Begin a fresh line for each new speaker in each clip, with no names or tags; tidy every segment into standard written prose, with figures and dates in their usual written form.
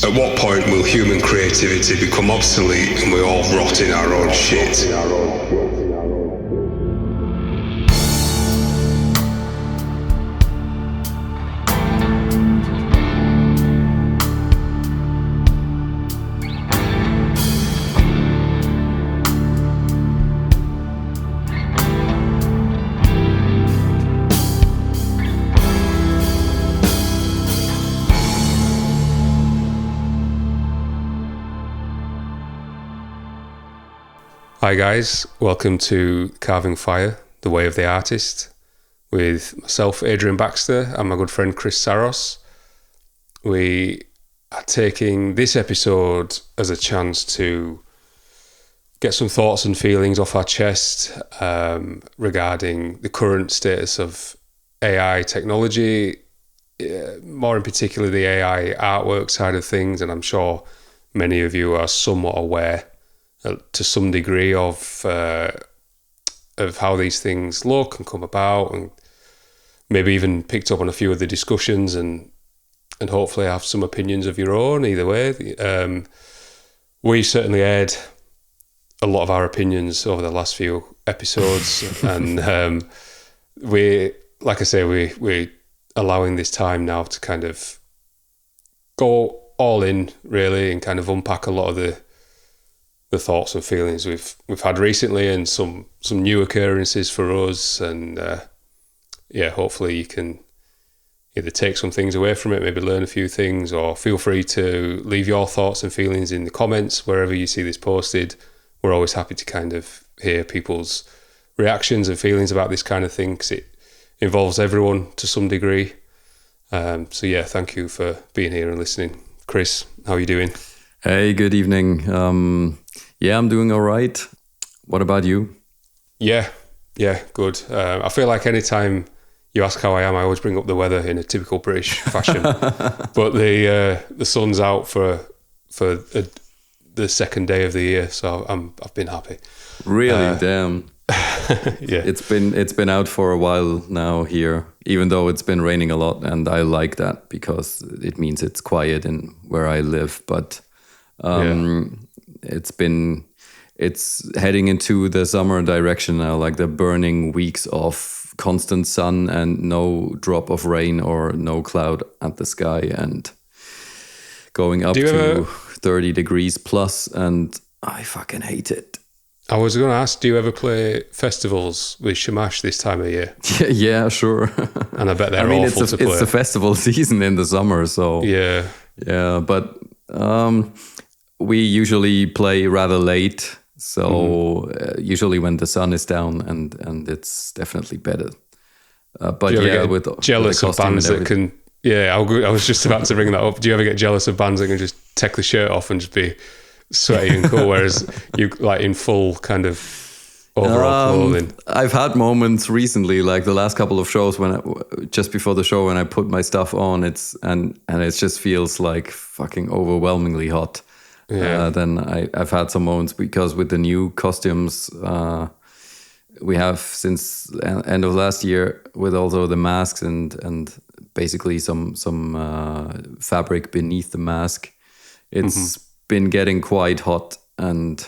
At what point will human creativity become obsolete and we all rot in our own shit? Hi guys, welcome to Carving Fire, the way of the artist, with myself, Adrian Baxter, and my good friend Chris Saros. We are taking this episode as a chance to get some thoughts and feelings off our chest regarding the current status of AI technology, more in particular the AI artwork side of things, and I'm sure many of you are somewhat aware to some degree of how these things look and come about, and maybe even picked up on a few of the discussions and hopefully have some opinions of your own either way. We certainly aired a lot of our opinions over the last few episodes and we're allowing this time now to kind of go all in really and kind of unpack a lot of the thoughts and feelings we've had recently and some new occurrences for us, and hopefully you can either take some things away from it, maybe learn a few things, or feel free to leave your thoughts and feelings in the comments wherever you see this posted. We're always happy to kind of hear people's reactions and feelings about this kind of thing because it involves everyone to some degree. Thank you for being here and listening. Chris, how are you doing?
Hey, good evening. I'm doing all right. What about you?
Yeah, good. I feel like anytime you ask how I am, I always bring up the weather in a typical British fashion. But the sun's out for the second day of the year, so I've been happy.
Really? Damn.
Yeah.
It's been out for a while now here, even though it's been raining a lot, and I like that because it means it's quiet in where I live. But it's heading into the summer direction now, like the burning weeks of constant sun and no drop of rain or no cloud at the sky and going up to 30 degrees plus, and I fucking hate it.
I was going to ask, do you ever play festivals with 𝔕𝔕 this time of year?
Yeah, sure.
And I bet they're awful to play.
It's the festival season in the summer, so
yeah,
but we usually play rather late, so usually when the sun is down, and it's definitely better. But with
jealous of bands that can. Yeah, I was just about to bring that up. Do you ever get jealous of bands that can just take the shirt off and just be sweaty and cool, whereas you like in full kind of overall clothing?
I've had moments recently, like the last couple of shows just before the show when I put my stuff on, it just feels like fucking overwhelmingly hot.
Yeah.
Then I've had some moments because with the new costumes we have since end of last year, with also the masks and basically some fabric beneath the mask, it's been getting quite hot, and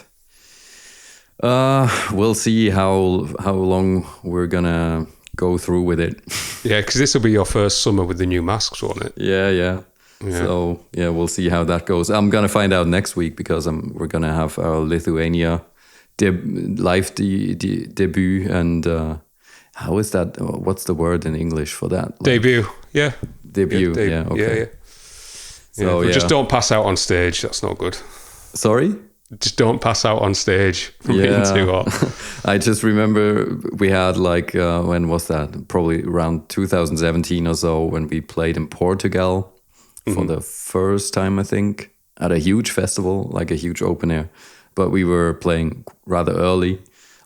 we'll see how long we're gonna go through with it.
Yeah, because this will be your first summer with the new masks, won't it?
Yeah. So we'll see how that goes. I'm gonna find out next week because we're gonna have our Lithuania live debut, and how is that? What's the word in English for that?
Debut. Yeah.
Debut. Yeah. Okay.
Yeah. So just don't pass out on stage. That's not good.
Sorry?
Just don't pass out on stage from being too hot.
I just remember we had when was that? Probably around 2017 or so, when we played in Portugal for the first time, I think, at a huge festival, like a huge open air. But we were playing rather early,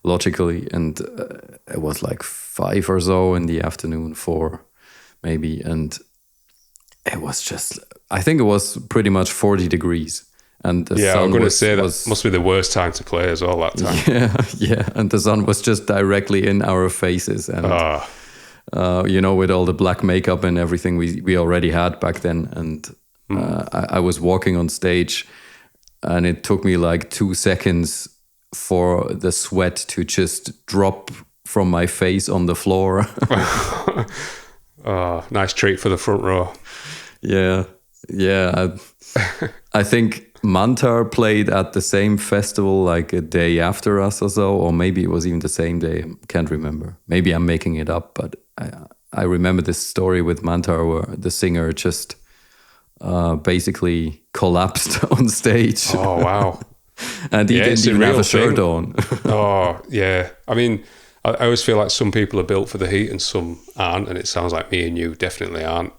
logically, and it was like 5 or so in the afternoon, 4 maybe, and it was just, I think it was pretty much 40 degrees. And the sun
I'm going to say that must be the worst time to play as well that time.
Yeah. And the sun was just directly in our faces. And, with all the black makeup and everything we already had back then. And I was walking on stage, and it took me like 2 seconds for the sweat to just drop from my face on the floor.
Oh, nice treat for the front row.
Yeah. I think Mantar played at the same festival like a day after us or so, or maybe it was even the same day. Can't remember. Maybe I'm making it up, but I remember this story with Mantar where the singer just basically collapsed on stage.
Oh, wow.
And he didn't even have a shirt on.
Oh, yeah. I mean, I always feel like some people are built for the heat and some aren't, and it sounds like me and you definitely aren't.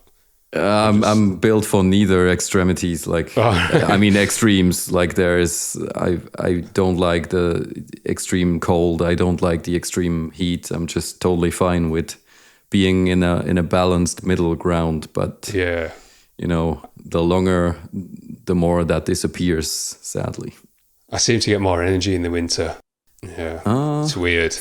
I'm built for neither extremities. Like, I mean, extremes. Like, I don't like the extreme cold. I don't like the extreme heat. I'm just totally fine with being in a balanced middle ground. But
yeah,
you know, the longer, the more that disappears. Sadly,
I seem to get more energy in the winter. Yeah, it's weird.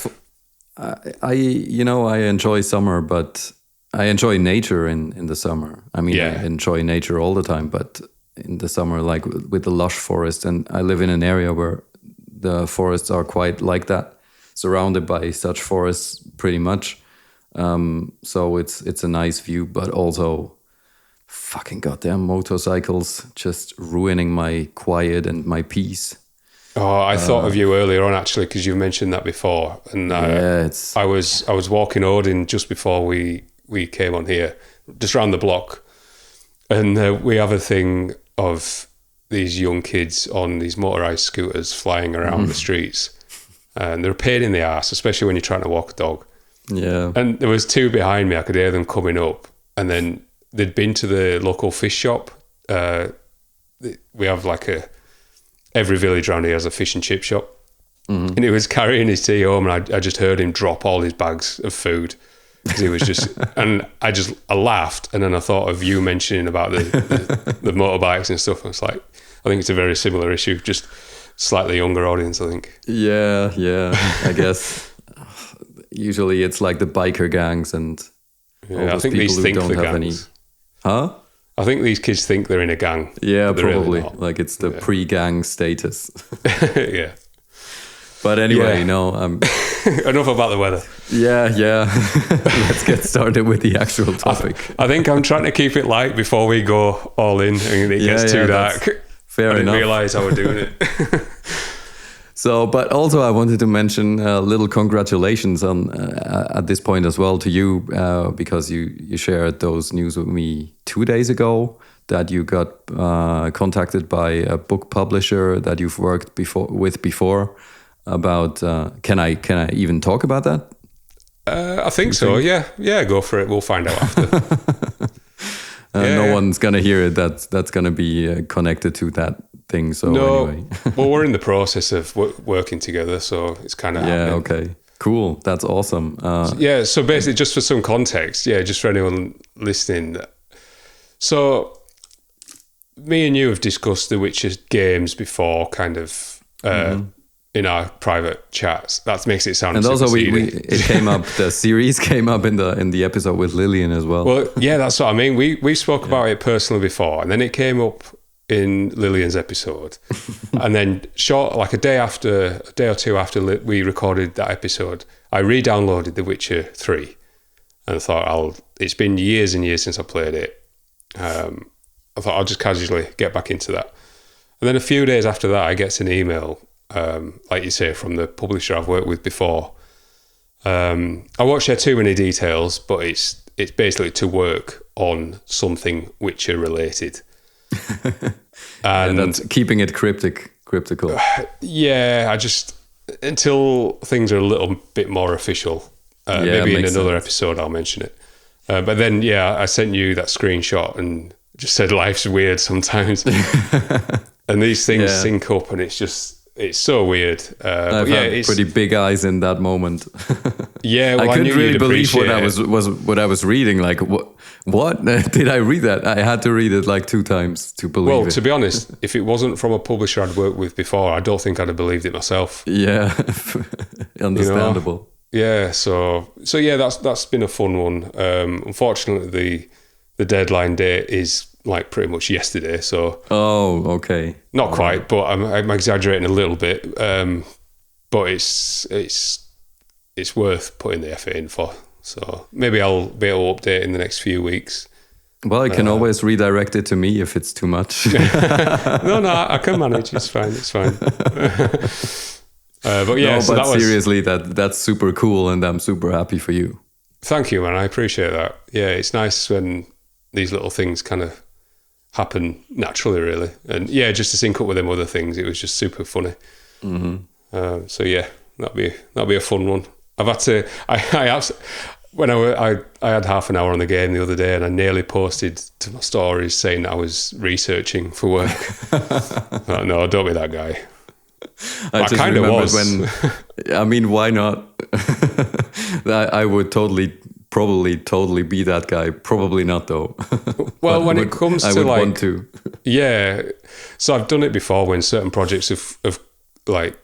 I enjoy summer, but I enjoy nature in the summer. I mean, I enjoy nature all the time, but in the summer, like with the lush forest, and I live in an area where the forests are quite like that, surrounded by such forests pretty much. So it's a nice view, but also fucking goddamn motorcycles just ruining my quiet and my peace.
Oh, I thought of you earlier on actually, because you mentioned that before, and I was walking Odin just before we came on here, just around the block, and we have a thing of these young kids on these motorized scooters flying around the streets, and they're a pain in the ass, especially when you're trying to walk a dog.
Yeah.
And there was two behind me. I could hear them coming up, and then they'd been to the local fish shop. We have like every village around here has a fish and chip shop, and he was carrying his tea home, and I just heard him drop all his bags of food. Because he was just, and I laughed, and then I thought of you mentioning about the motorbikes and stuff. I was like, I think it's a very similar issue, just slightly younger audience, I think.
Yeah, I guess. Usually it's like the biker gangs and all those
I think
people
these
who
think
don't
the
have
gangs.
Huh?
I think these kids think they're in a gang.
Yeah, probably.
Really
like it's the pre-gang status.
Yeah.
But anyway,
enough about the weather.
Yeah. Let's get started with the actual topic.
I think I'm trying to keep it light before we go all in and it gets too dark.
Fair enough.
I didn't realise I was doing it.
So, but also I wanted to mention little congratulations on at this point as well to you because you shared those news with me 2 days ago that you got contacted by a book publisher that you've worked with before. About can I even talk about that?
I think so. Yeah, go for it. We'll find out after.
No one's gonna hear it. That's gonna be connected to that thing. So anyway,
well, we're in the process of working together, so it's kind of happening.
Okay, cool. That's awesome.
So basically, just for some context, just for anyone listening. So me and you have discussed the Witcher games before, kind of. In our private chats, that makes it sound.
And also, it came up. The series came up in the episode with Lillian as well.
Well, yeah, that's what I mean. We spoke about it personally before, and then it came up in Lillian's episode, and then like a day or two after we recorded that episode, I re-downloaded The Witcher 3, and I thought it's been years and years since I played it. I thought I'll just casually get back into that, and then a few days after that, I get an email. Like you say, from the publisher I've worked with before. I won't share too many details, but it's basically to work on something Witcher related.
And that's keeping it cryptical.
Yeah, I just, until things are a little bit more official, maybe in another episode I'll mention it. But then, I sent you that screenshot and just said life's weird sometimes. And these things sync up, and it's so weird.
I've had pretty big eyes in that moment.
Yeah, well,
I couldn't really believe what
I
was reading. Like, what did I read that? I had to read it like 2 times to believe it.
Well, to be honest, if it wasn't from a publisher I'd worked with before, I don't think I'd have believed it myself.
Yeah, understandable.
Yeah, so that's been a fun one. Unfortunately, the deadline date is like pretty much yesterday. So
Oh, okay.
not quite, but I'm exaggerating a little bit. But it's worth putting the effort in for. So maybe I'll be able to update in the next few weeks.
Well, you can always redirect it to me if it's too much.
No, I can manage. It's fine. But yeah,
no,
so
but
that was,
seriously, that's super cool, and I'm super happy for you.
thank you, man. I appreciate that. Yeah, it's nice when these little things kind of happen naturally, really. And yeah, just to sync up with them other things, it was just super funny. So yeah, that'll be a fun one. I've had to. I had half an hour on the game the other day, and I nearly posted to my stories saying I was researching for work. Oh, no, don't be that guy.
I just
kind of
remembered
was.
I mean, why not? I would probably be that guy. Probably not though.
Well, when it comes
I
to
would
like,
want to.
yeah. So I've done it before when certain projects have like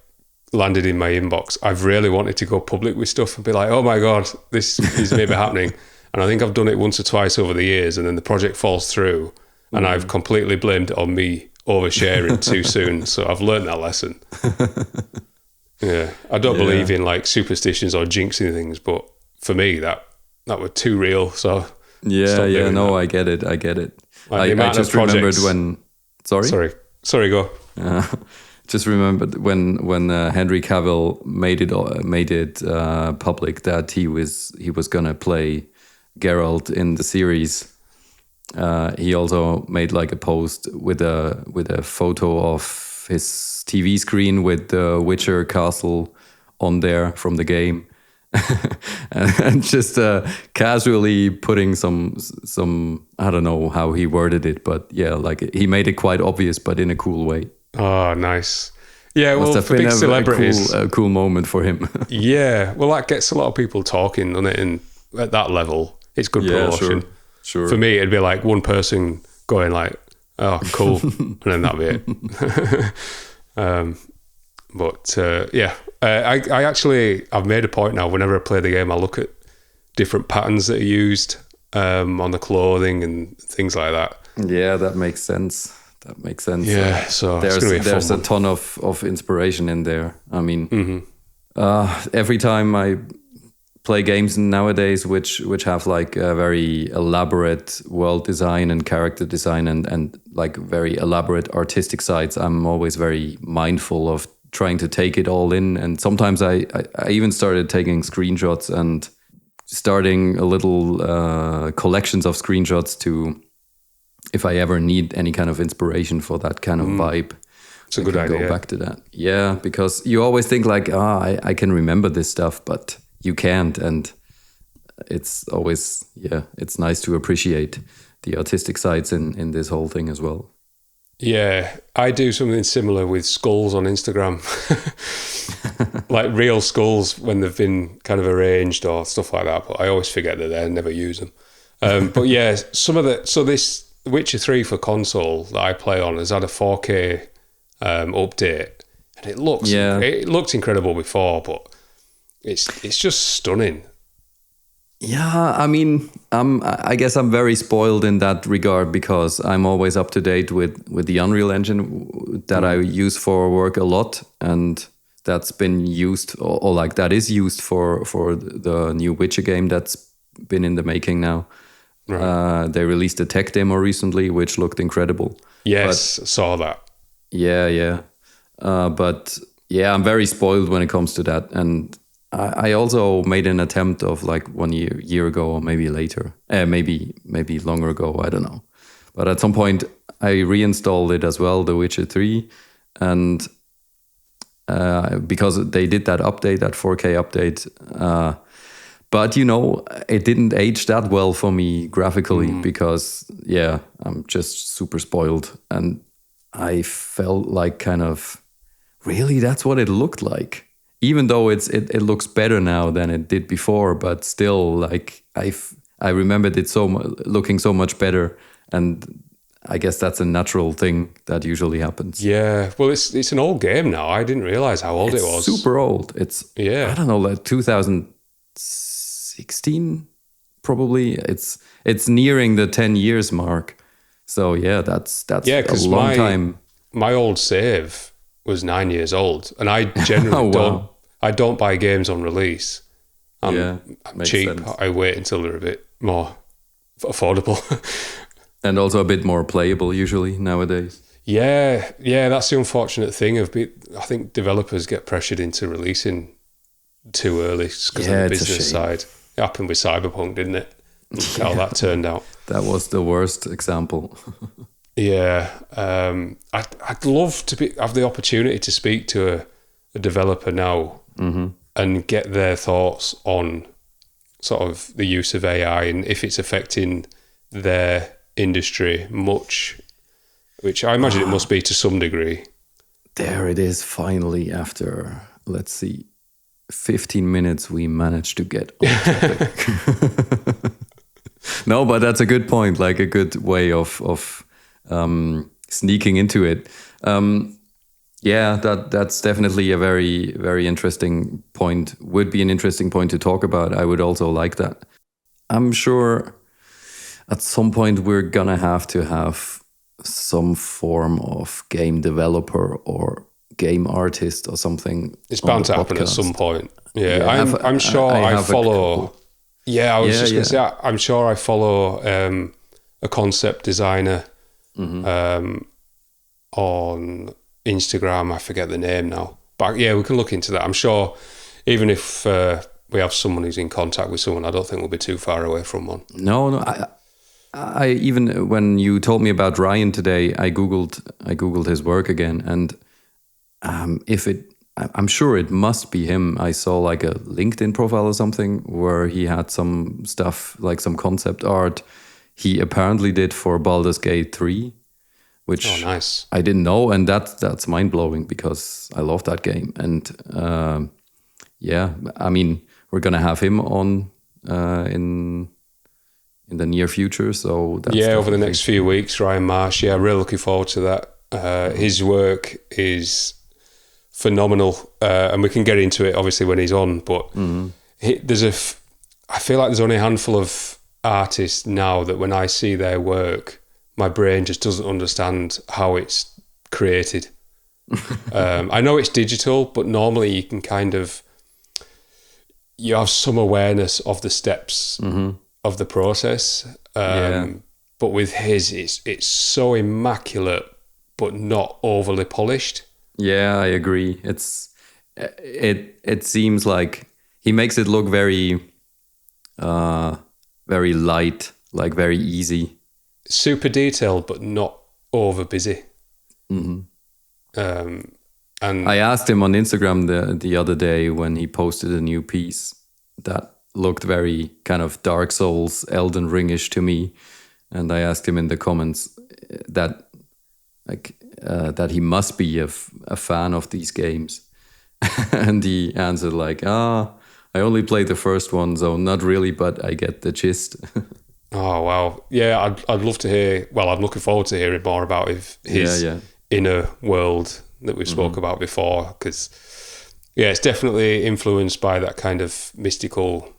landed in my inbox. I've really wanted to go public with stuff and be like, oh my God, this is maybe happening. And I think I've done it once or twice over the years, and then the project falls through, and I've completely blamed it on me oversharing too soon. So I've learned that lesson. Yeah, I don't believe in like superstitions or jinxing things, but for me that were too real. So
no, I get it.
Like
I just remembered when.
Sorry, go.
Just remembered when Henry Cavill made it public that he was gonna play Geralt in the series. He also made like a post with a photo of his TV screen with the Witcher castle on there from the game, and just casually putting some I don't know how he worded it, but yeah, like he made it quite obvious, but in a cool way.
Oh, nice. Yeah,
Must
well,
have
for
been
big celebrities,
a cool moment for him.
yeah, well, that gets a lot of people talking, doesn't it? And at that level, it's good promotion.
Sure.
For me, it'd be like one person going like, "Oh, cool," and then that'd be it. I actually I've made a point now. Whenever I play the game, I look at different patterns that are used on the clothing and things like that.
Yeah, that makes sense.
Yeah, so
there's a ton of inspiration in there. I mean, every time I play games nowadays which have like a very elaborate world design and character design and like very elaborate artistic sides, I'm always very mindful of trying to take it all in. And sometimes I even started taking screenshots and starting a little collections of screenshots to, if I ever need any kind of inspiration for that kind of vibe.
It's a good idea.
Go back to that. Yeah, because you always think like, I can remember this stuff, but you can't. And it's always, it's nice to appreciate the artistic sides in this whole thing as well.
Yeah, I do something similar with skulls on Instagram. Like real skulls when they've been kind of arranged or stuff like that, but I always forget they're there and never use them. But yeah, this Witcher 3 for console that I play on has had a 4K update, and it looked incredible before, but it's just stunning.
Yeah, I mean, I guess I'm very spoiled in that regard because I'm always up to date with the Unreal Engine that I use for work a lot, and that's been used or like that is used for the new Witcher game that's been in the making now. Right. They released a tech demo recently, which looked incredible.
Yes, saw that.
Yeah. But yeah, I'm very spoiled when it comes to that, and I also made an attempt of like 1 year ago or maybe later, maybe longer ago, I don't know. But at some point I reinstalled it as well, The Witcher 3, and because they did that update, that 4K update, but it didn't age that well for me graphically because I'm just super spoiled, and I felt like kind of, really, that's what it looked like. Even though it looks better now than it did before, but still, like I remembered it looking so much better, and I guess that's a natural thing that usually happens.
Yeah, well, it's an old game now. I didn't realize how old it was.
Super old. It's I don't know, like 2016 probably. It's nearing the 10 years mark. So yeah, that's
Yeah,
a
because
long time.
my old save was 9 years old, and I generally
Wow.
don't buy games on release.
Yeah,
I'm
makes
cheap.
sense.
I wait until they're a bit more affordable.
And also a bit more playable usually nowadays.
Yeah, that's the unfortunate thing I think developers get pressured into releasing too early because of
Yeah,
the
it's a
business
shame.
side. It happened with Cyberpunk, didn't it? Look how that turned out.
That was the worst example.
Yeah, I'd love to have the opportunity to speak to a developer now and get their thoughts on sort of the use of AI and if it's affecting their industry much, which I imagine it must be to some degree.
There it is finally after, let's see, 15 minutes we managed to get on topic. No, but that's a good point, like a good way of sneaking into it. Yeah, that's definitely a very, very interesting point. Would be an interesting point to talk about. I would also like that. I'm sure at some point we're gonna have to have some form of game developer or game artist or something.
It's
on
bound
the
to happen at
podcast.
some point. Yeah,
Yeah,
I'm sure
I
I
have a
follow.
couple.
Yeah, I was
Yeah,
just going
yeah.
to say, I'm sure I follow a concept designer on Instagram. I forget the name now. But yeah, we can look into that. I'm sure even if we have someone who's in contact with someone, I don't think we'll be too far away from one.
No. I even when you told me about Ryan today, I googled his work again, and I'm sure it must be him. I saw like a LinkedIn profile or something where he had some stuff like some concept art he apparently did for Baldur's Gate 3, which
Oh, nice.
I didn't know, and that's mind blowing because I love that game. And yeah, I mean we're gonna have him on in the near future. So that's
Over the
definitely-
next few weeks, Ryan Marsh. Yeah, really looking forward to that. His work is phenomenal, and we can get into it obviously when he's on. But I feel like there's only a handful of artists now that when I see their work, my brain just doesn't understand how it's created. I know it's digital, but normally you can you have some awareness of the steps of the process. But with his, it's so immaculate, but not overly polished.
Yeah, I agree. It seems like he makes it look very very light, like very easy.
Super detailed, but not over busy. And
I asked him on Instagram the other day when he posted a new piece that looked very kind of Dark Souls, Elden Ringish to me, and I asked him in the comments that that he must be a fan of these games, and he answered like, I only played the first one, so not really, but I get the gist.
Oh wow, yeah, I'd love to hear. Well, I'm looking forward to hearing more about his inner world that we spoke about before, because it's definitely influenced by that kind of mystical,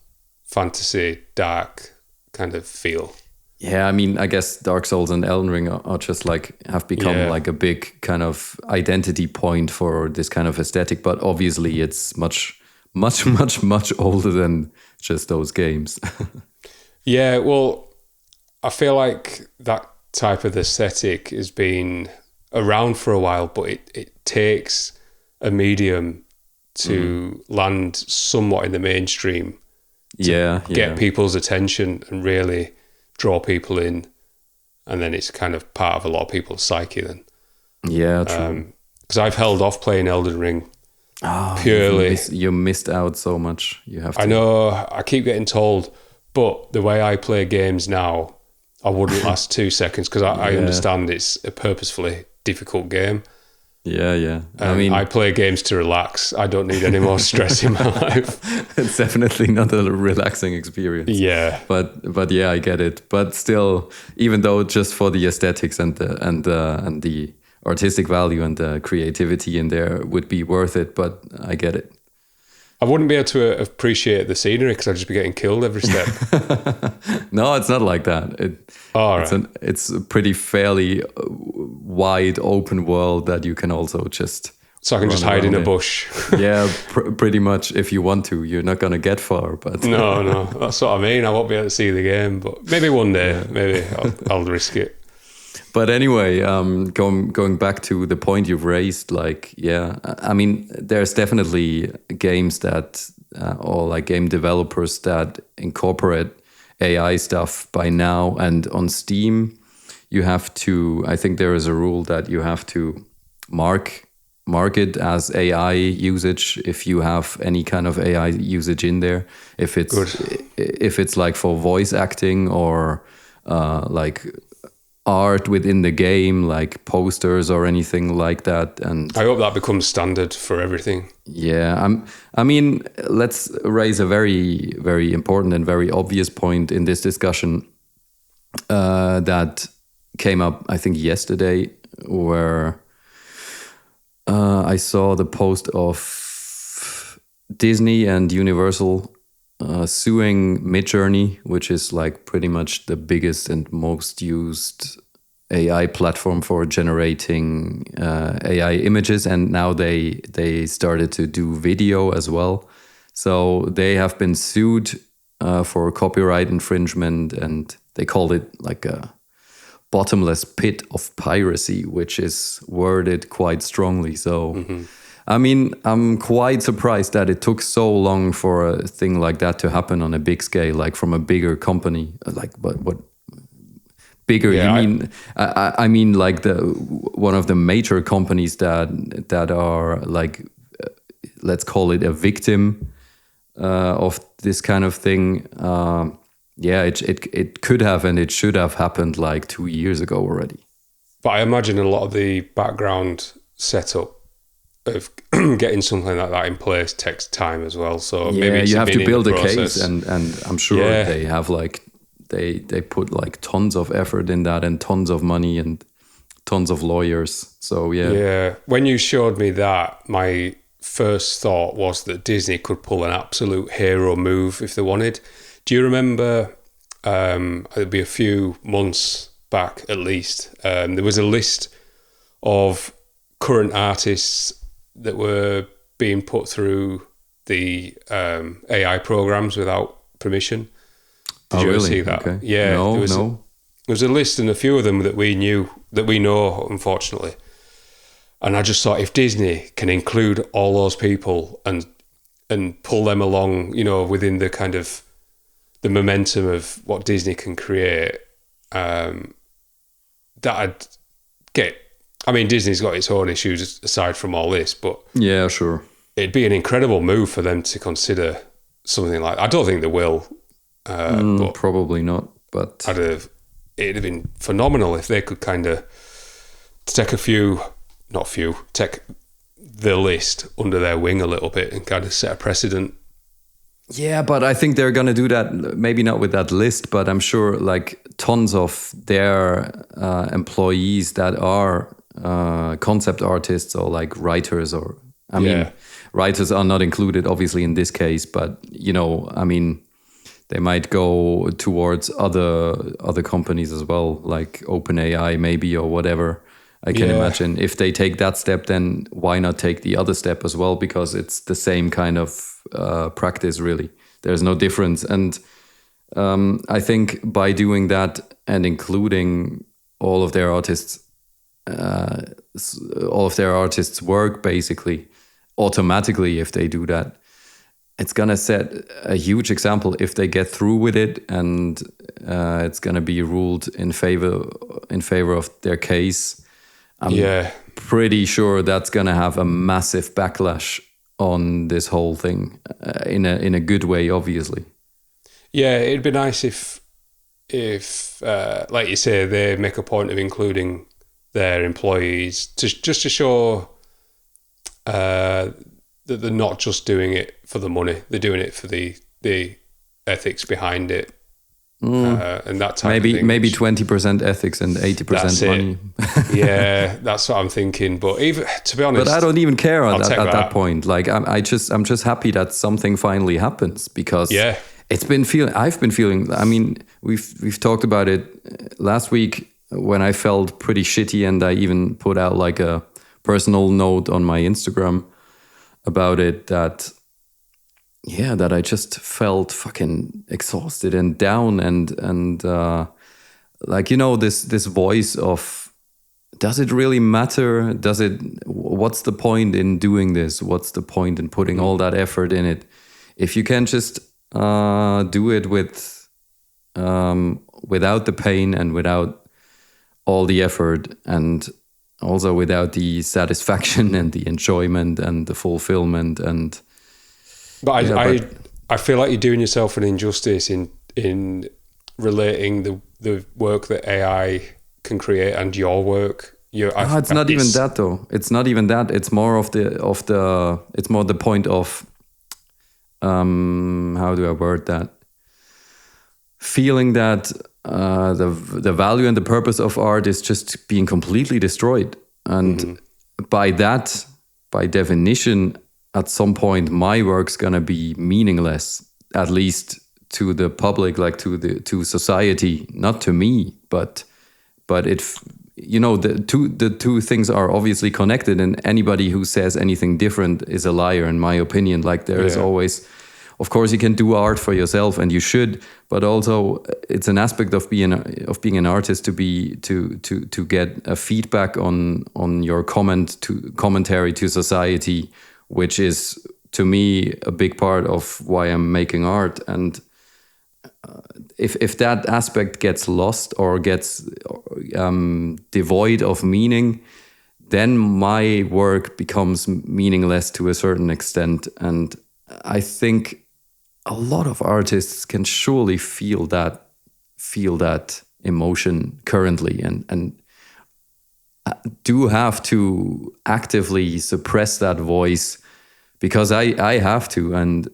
fantasy, dark kind of feel.
Yeah, I mean, I guess Dark Souls and Elden Ring are just like have become like a big kind of identity point for this kind of aesthetic, but obviously it's much older than just those games.
Yeah, well, I feel like that type of aesthetic has been around for a while, but it takes a medium to land somewhat in the mainstream to get people's attention and really draw people in, and then it's kind of part of a lot of people's psyche then.
Yeah, true.
Because I've held off playing Elden Ring purely.
You missed out so much. You have to.
I know, I keep getting told, but the way I play games now, I wouldn't last 2 seconds because I understand it's a purposefully difficult game.
Yeah. I mean,
I play games to relax. I don't need any more stress in my life.
It's definitely not a relaxing experience.
Yeah,
but yeah, I get it. But still, even though just for the aesthetics and the artistic value and the creativity in there would be worth it, but I get it.
I wouldn't be able to appreciate the scenery because I'd just be getting killed every step.
No, it's not like that. It's a pretty fairly wide open world that you can also just...
So I can just hide in a bush.
Yeah, pretty much if you want to. You're not going to get far, but...
No, that's what I mean. I won't be able to see the game, but maybe one day, maybe I'll risk it.
But anyway, going back to the point you've raised, like, yeah, I mean, there's definitely games that, or like game developers that incorporate AI stuff by now. And on Steam, you have to, I think there is a rule that you have to mark it as AI usage if you have any kind of AI usage in there. If it's like for voice acting or like art within the game, like posters or anything like that. And
I hope that becomes standard for everything.
Yeah, I mean, let's raise a very, very important and very obvious point in this discussion that came up, I think, yesterday, where I saw the post of Disney and Universal suing Midjourney, which is like pretty much the biggest and most used AI platform for generating AI images, and now they started to do video as well. So they have been sued for copyright infringement, and they called it like a bottomless pit of piracy, which is worded quite strongly. So I mean, I'm quite surprised that it took so long for a thing like that to happen on a big scale, like from a bigger company. Like, what bigger? Yeah, I mean, like one of the major companies that are like, let's call it a victim of this kind of thing. Yeah, it could have and it should have happened like 2 years ago already.
But I imagine a lot of the background setup of getting something like that in place takes time as well. So
yeah,
maybe
you have to build a case, and I'm sure they have like they put like tons of effort in that and tons of money and tons of lawyers. So yeah.
When you showed me that, my first thought was that Disney could pull an absolute hero move if they wanted. Do you remember? It'd be a few months back at least. There was a list of current artists that were being put through the AI programs without permission. Did you ever see that?
Okay.
Yeah,
no.
There was a list, and a few of them that we know, unfortunately. And I just thought, if Disney can include all those people and pull them along, you know, within the kind of the momentum of what Disney can create, that'd get. I mean, Disney's got its own issues aside from all this, but
yeah, sure,
it'd be an incredible move for them to consider something like. I don't think they will, but
probably not. But
it'd have been phenomenal if they could kind of take take the list under their wing a little bit and kind of set a precedent.
Yeah, but I think they're going to do that, maybe not with that list, but I'm sure like tons of their employees that are concept artists or like writers, or I mean, writers are not included obviously in this case, but you know, I mean, they might go towards other companies as well, like OpenAI maybe or whatever. I can imagine if they take that step, then why not take the other step as well? Because it's the same kind of practice, really. There's no difference. And I think by doing that and including all of their artists' work, basically, automatically, if they do that, it's going to set a huge example if they get through with it, and it's going to be ruled in favor of their case. I'm pretty sure that's going to have a massive backlash on this whole thing in a good way, obviously.
Yeah, it'd be nice if like you say, they make a point of including their employees just to show that they're not just doing it for the money; they're doing it for the ethics behind it. and that type of thing.
Maybe 20% ethics and 80% money.
Yeah, that's what I'm thinking. But even to be honest,
but I don't even care at that point. Like I'm just happy that something finally happens, because I've been feeling. I mean, we've talked about it last week when I felt pretty shitty, and I even put out like a personal note on my Instagram about it, that I just felt fucking exhausted and down, and like, this voice of, does it really matter? What's the point in doing this? What's the point in putting all that effort in it if you can just do it without the pain and without all the effort, and also without the satisfaction and the enjoyment and the fulfillment? And
I feel like you're doing yourself an injustice in relating the work that AI can create and your work.
It's not even that though. It's not even that. It's more it's more the point of how do I word that? Feeling that the value and the purpose of art is just being completely destroyed, and by definition, at some point, my work's gonna be meaningless, at least to the public, like to society, not to me, but the two things are obviously connected, and anybody who says anything different is a liar, in my opinion. Like there is always, of course, you can do art for yourself, and you should, but also it's an aspect of being an artist to get a feedback on your commentary to society, which is, to me, a big part of why I'm making art. And if that aspect gets lost or gets devoid of meaning, then my work becomes meaningless to a certain extent. And I think a lot of artists can surely feel that emotion currently, and do have to actively suppress that voice, because I have to. And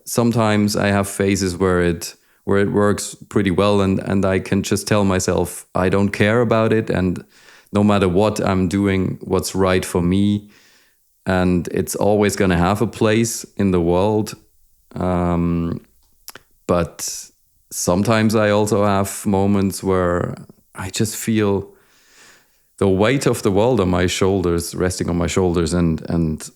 sometimes I have phases where it works pretty well, and I can just tell myself I don't care about it, and no matter what, I'm doing what's right for me, and it's always going to have a place in the world. But sometimes I also have moments where I just feel the weight of the world on my shoulders, resting on my shoulders, and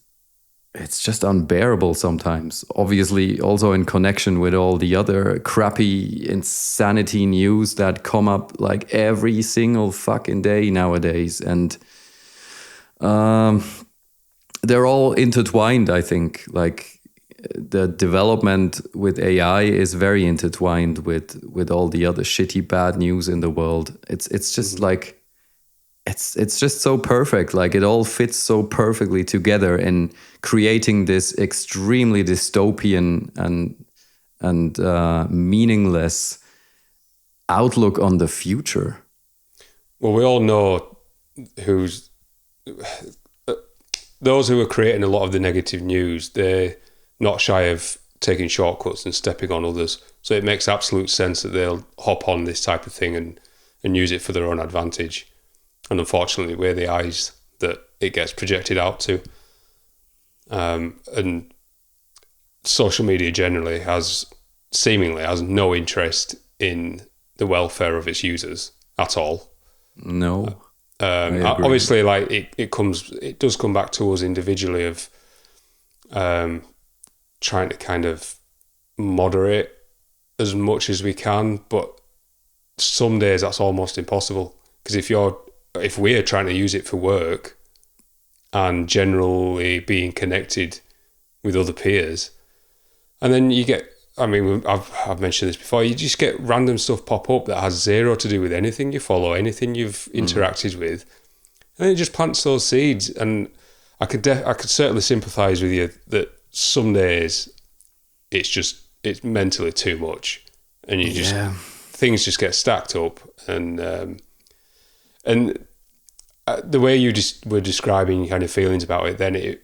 it's just unbearable sometimes. Obviously, also in connection with all the other crappy insanity news that come up like every single fucking day nowadays. And they're all intertwined, I think. Like the development with AI is very intertwined with all the other shitty bad news in the world. It's just like, it's just so perfect. Like it all fits so perfectly together in creating this extremely dystopian and meaningless outlook on the future.
Well, we all know those who are creating a lot of the negative news, they're not shy of taking shortcuts and stepping on others. So it makes absolute sense that they'll hop on this type of thing and use it for their own advantage. And unfortunately, we're the eyes that it gets projected out to. And social media generally seemingly has no interest in the welfare of its users at all.
No.
Obviously, like it does come back to us individually of trying to kind of moderate as much as we can, but some days that's almost impossible, because if we're trying to use it for work and generally being connected with other peers, and then you get, I mean, I've mentioned this before, you just get random stuff pop up that has zero to do with anything you follow, anything you've interacted with, and it just plants those seeds. And I could certainly sympathise with you that some days it's mentally too much, and things just get stacked up, and the way you just were describing kind of feelings about it, then it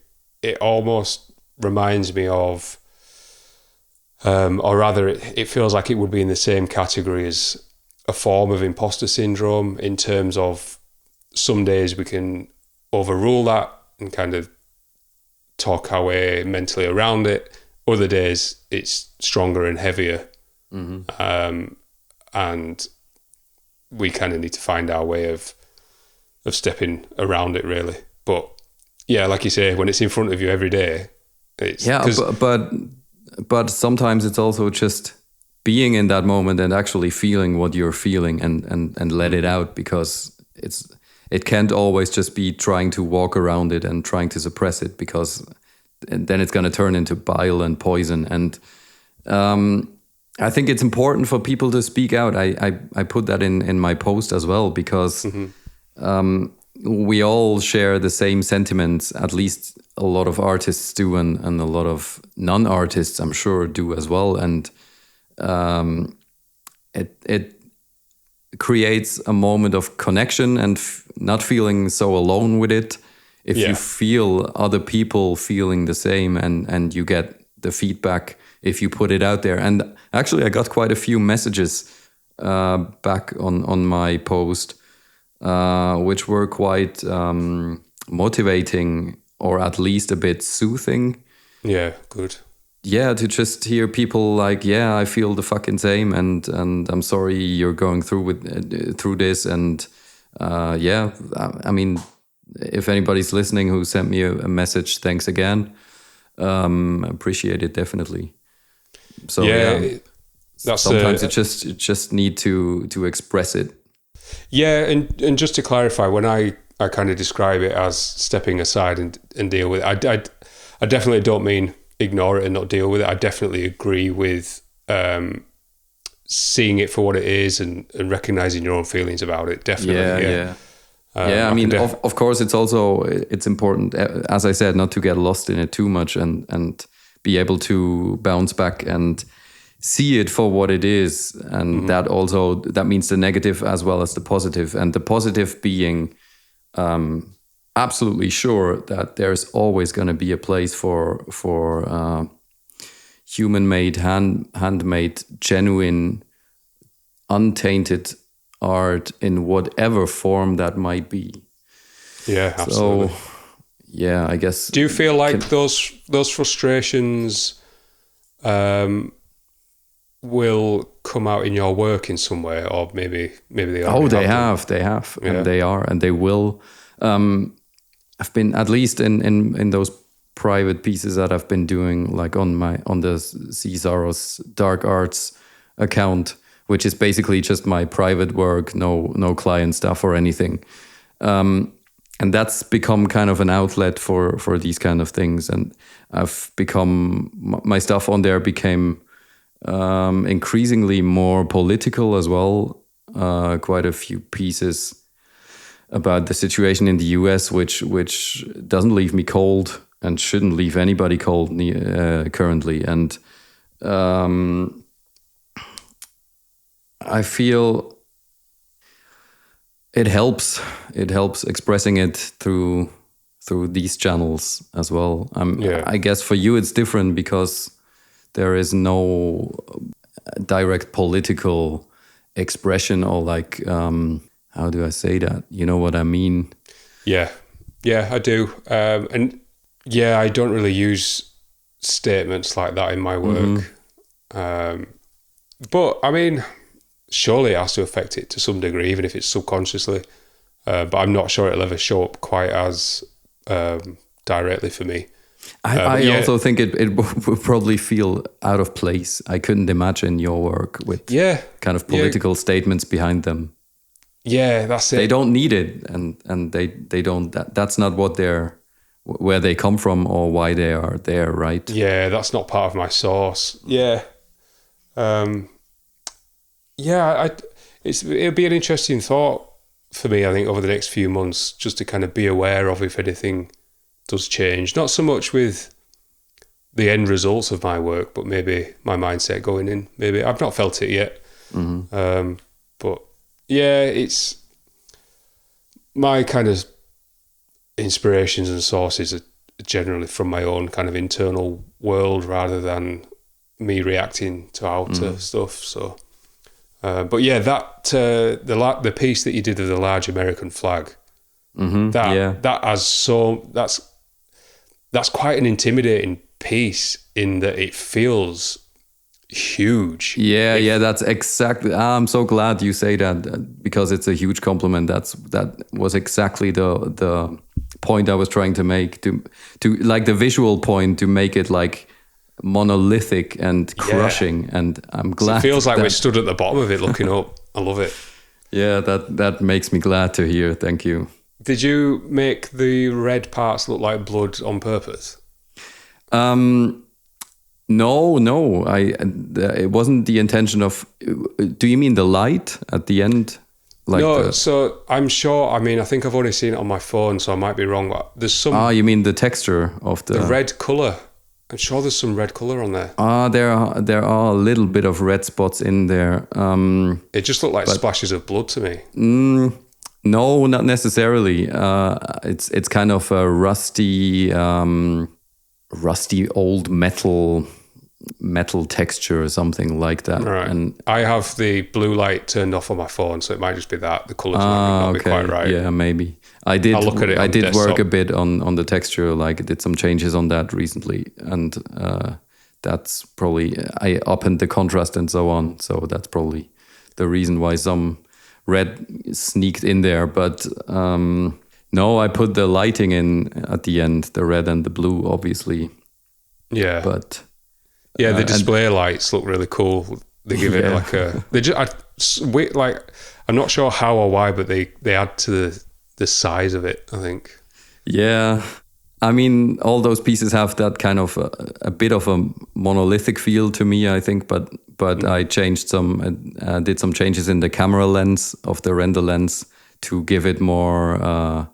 almost reminds me of or rather it feels like it would be in the same category as a form of imposter syndrome, in terms of some days we can overrule that and kind of talk our way mentally around it. Other days it's stronger and heavier. And we kind of need to find our way of stepping around it, really. But yeah, like you say, when it's in front of you every day, it's...
Yeah, but sometimes it's also just being in that moment and actually feeling what you're feeling and let it out, because it can't always just be trying to walk around it and trying to suppress it, because then it's going to turn into bile and poison. And I think it's important for people to speak out. I put that in my post as well, because we all share the same sentiments. At least a lot of artists do, and a lot of non-artists, I'm sure, do as well. And it creates a moment of connection and not feeling so alone with it. If you feel other people feeling the same, and you get the feedback if you put it out there. And actually, I got quite a few messages back on my post, which were quite motivating, or at least a bit soothing.
Yeah, good.
Yeah, to just hear people like, yeah, I feel the fucking same, and I'm sorry you're going through this. And yeah, I mean, if anybody's listening who sent me a message, thanks again. Appreciate it, definitely. So yeah, sometimes it just need to express it.
Yeah, and just to clarify, when I kind of describe it as stepping aside and deal with it, I definitely don't mean ignore it and not deal with it. I definitely agree with seeing it for what it is and recognizing your own feelings about it. Definitely, yeah.
I mean, of course, it's important, as I said, not to get lost in it too much, and be able to bounce back and see it for what it is. And that means the negative as well as the positive. And the positive being absolutely sure that there's always going to be a place for human-made, handmade, genuine, untainted art in whatever form that might be.
Yeah, absolutely.
So, yeah, I guess.
Do you feel like those frustrations will come out in your work in some way, or maybe they are?
Oh, they have,
yeah.
and they are, and they will. I've been, at least in those private pieces that I've been doing, like on the 𝐂𝐚𝐫𝐯 Saros dark arts account, which is basically just my private work, no client stuff or anything. And that's become kind of an outlet for these kind of things. And my stuff on there became increasingly more political as well. Quite a few pieces about the situation in the US, which doesn't leave me cold and shouldn't leave anybody cold currently. And I feel it helps expressing it through these channels as well. I guess for you it's different, because there is no direct political expression, or like how do I say that? You know what I mean? Yeah,
I do. And yeah, I don't really use statements like that in my work. But I mean, surely it has to affect it to some degree, even if it's subconsciously. But I'm not sure it'll ever show up quite as directly for me.
I also think it would probably feel out of place. I couldn't imagine your work with kind of political statements behind them.
Yeah, that's it.
They don't need it, and they don't. That's not where they come from or why they are there, right?
Yeah, that's not part of my source. Yeah. It'll be an interesting thought for me, I think, over the next few months, just to kind of be aware of if anything does change. Not so much with the end results of my work, but maybe my mindset going in. Maybe I've not felt it yet. But yeah, it's my kind of inspirations and sources are generally from my own kind of internal world, rather than me reacting to outer stuff. So, but yeah, that the piece that you did of the large American flag, that has that's quite an intimidating piece in that it feels huge.
Yeah, that's exactly. I'm so glad you say that, because it's a huge compliment. That was exactly the point I was trying to make, to like the visual point, to make it like monolithic and crushing. And I'm glad.
So it feels like we're stood at the bottom of it looking up. I love it. Yeah,
that makes me glad to hear. Thank you.
Did you make the red parts look like blood on purpose?
No. It wasn't the intention of. Do you mean the light at the end? Like
no, so I'm sure. I mean, I think I've only seen it on my phone, so I might be wrong. But there's some.
You mean the texture of the
red color? I'm sure there's some red color on there.
There are a little bit of red spots in there.
It just looked like splashes of blood to me.
No, not necessarily. It's kind of a rusty old metal texture or something like that.
Right.
And
I have the blue light turned off on my phone, so it might just be that the colours might not be quite right.
Yeah, maybe. I did.
I'll look at it.
I did
desktop.
work a bit on the texture. Like I did some changes on that recently, and that's probably I upped the contrast and so on. So that's probably the reason why some red sneaked in there. But no, I put the lighting in at the end, the red and the blue, obviously.
Yeah,
but.
Yeah, the display lights look really cool. They give it like a. They just I'm not sure how or why, but they add to the size of it, I think.
Yeah, I mean, all those pieces have that kind of a bit of a monolithic feel to me, I think. But I changed did some changes in the camera lens of the render lens to give it more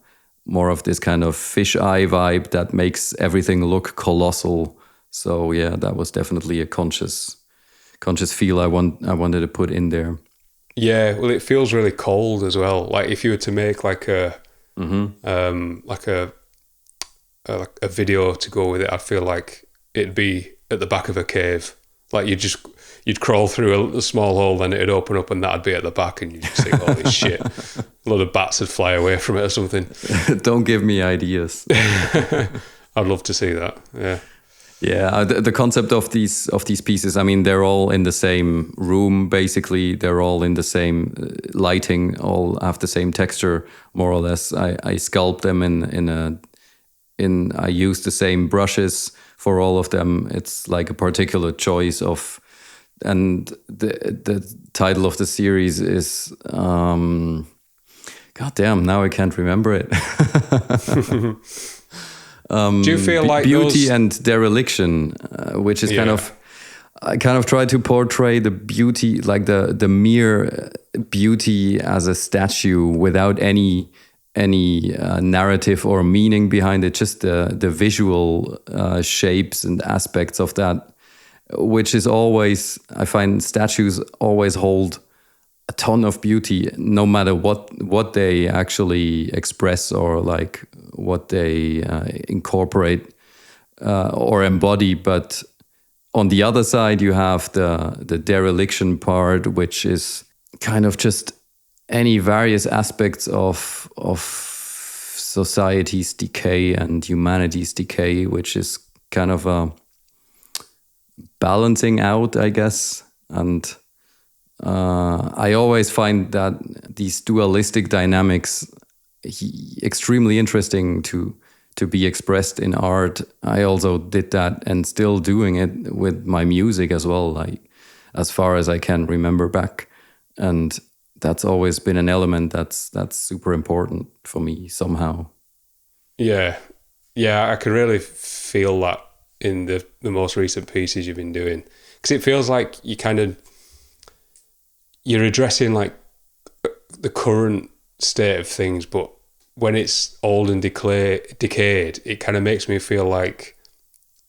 of this kind of fisheye vibe that makes everything look colossal. So yeah, that was definitely a conscious feel I wanted to put in there.
Yeah, well, it feels really cold as well. Like if you were to make like a video to go with it, I'd feel like it'd be at the back of a cave. Like you'd crawl through a small hole, then it'd open up, and that'd be at the back, and you'd just think, "Holy shit!" A lot of bats would fly away from it or something.
Don't give me ideas.
I'd love to see that. Yeah.
Yeah, the concept of these pieces, I mean, they're all in the same room, basically. They're all in the same lighting, all have the same texture, more or less. I sculpt them I use the same brushes for all of them. It's like a particular choice of, and the title of the series is, God damn, now I can't remember it.
Do you feel like
beauty and dereliction, which is I kind of try to portray the beauty, like the mere beauty as a statue without any narrative or meaning behind it, just the visual shapes and aspects of that, which is always, I find statues always hold a ton of beauty, no matter what they actually express or like what they incorporate or embody. But on the other side, you have the dereliction part, which is kind of just any various aspects of society's decay and humanity's decay, which is kind of a balancing out, I guess. And I always find that these dualistic dynamics extremely interesting to be expressed in art. I also did that and still doing it with my music as well, like as far as I can remember back. And that's always been an element that's super important for me somehow.
Yeah, I can really feel that in the most recent pieces you've been doing, because it feels like you're addressing like the current state of things, but when it's old and decayed, it kind of makes me feel like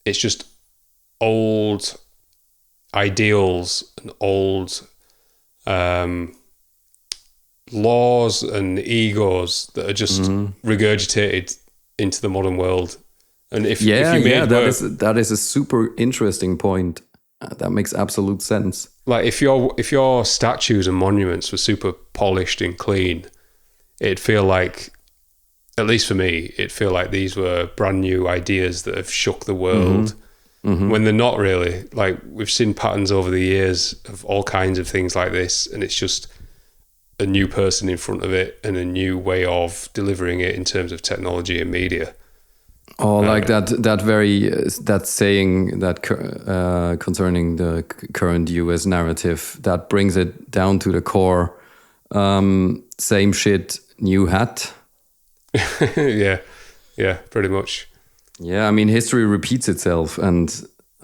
it's just old ideals and old laws and egos that are just regurgitated into the modern world. And if you made
that is a super interesting point. That makes absolute sense.
Like if your statues and monuments were super polished and clean, it'd feel like, at least for me, it'd feel like these were brand new ideas that have shook the world. When they're not really. Like we've seen patterns over the years of all kinds of things like this, and it's just a new person in front of it and a new way of delivering it in terms of technology and media.
Oh, like that saying that concerning the current US narrative, that brings it down to the core. Same shit, new hat.
yeah, pretty much.
Yeah, I mean, history repeats itself, and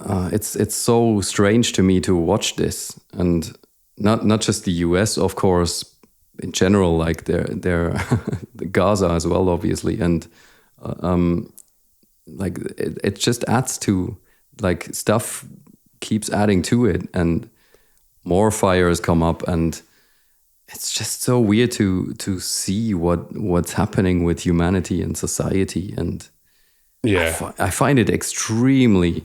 it's so strange to me to watch this, and not just the US, of course, in general, like they're the Gaza as well, obviously, and like it just adds to, like, stuff keeps adding to it, and more fires come up, and it's just so weird to see what's happening with humanity and society. And I find it extremely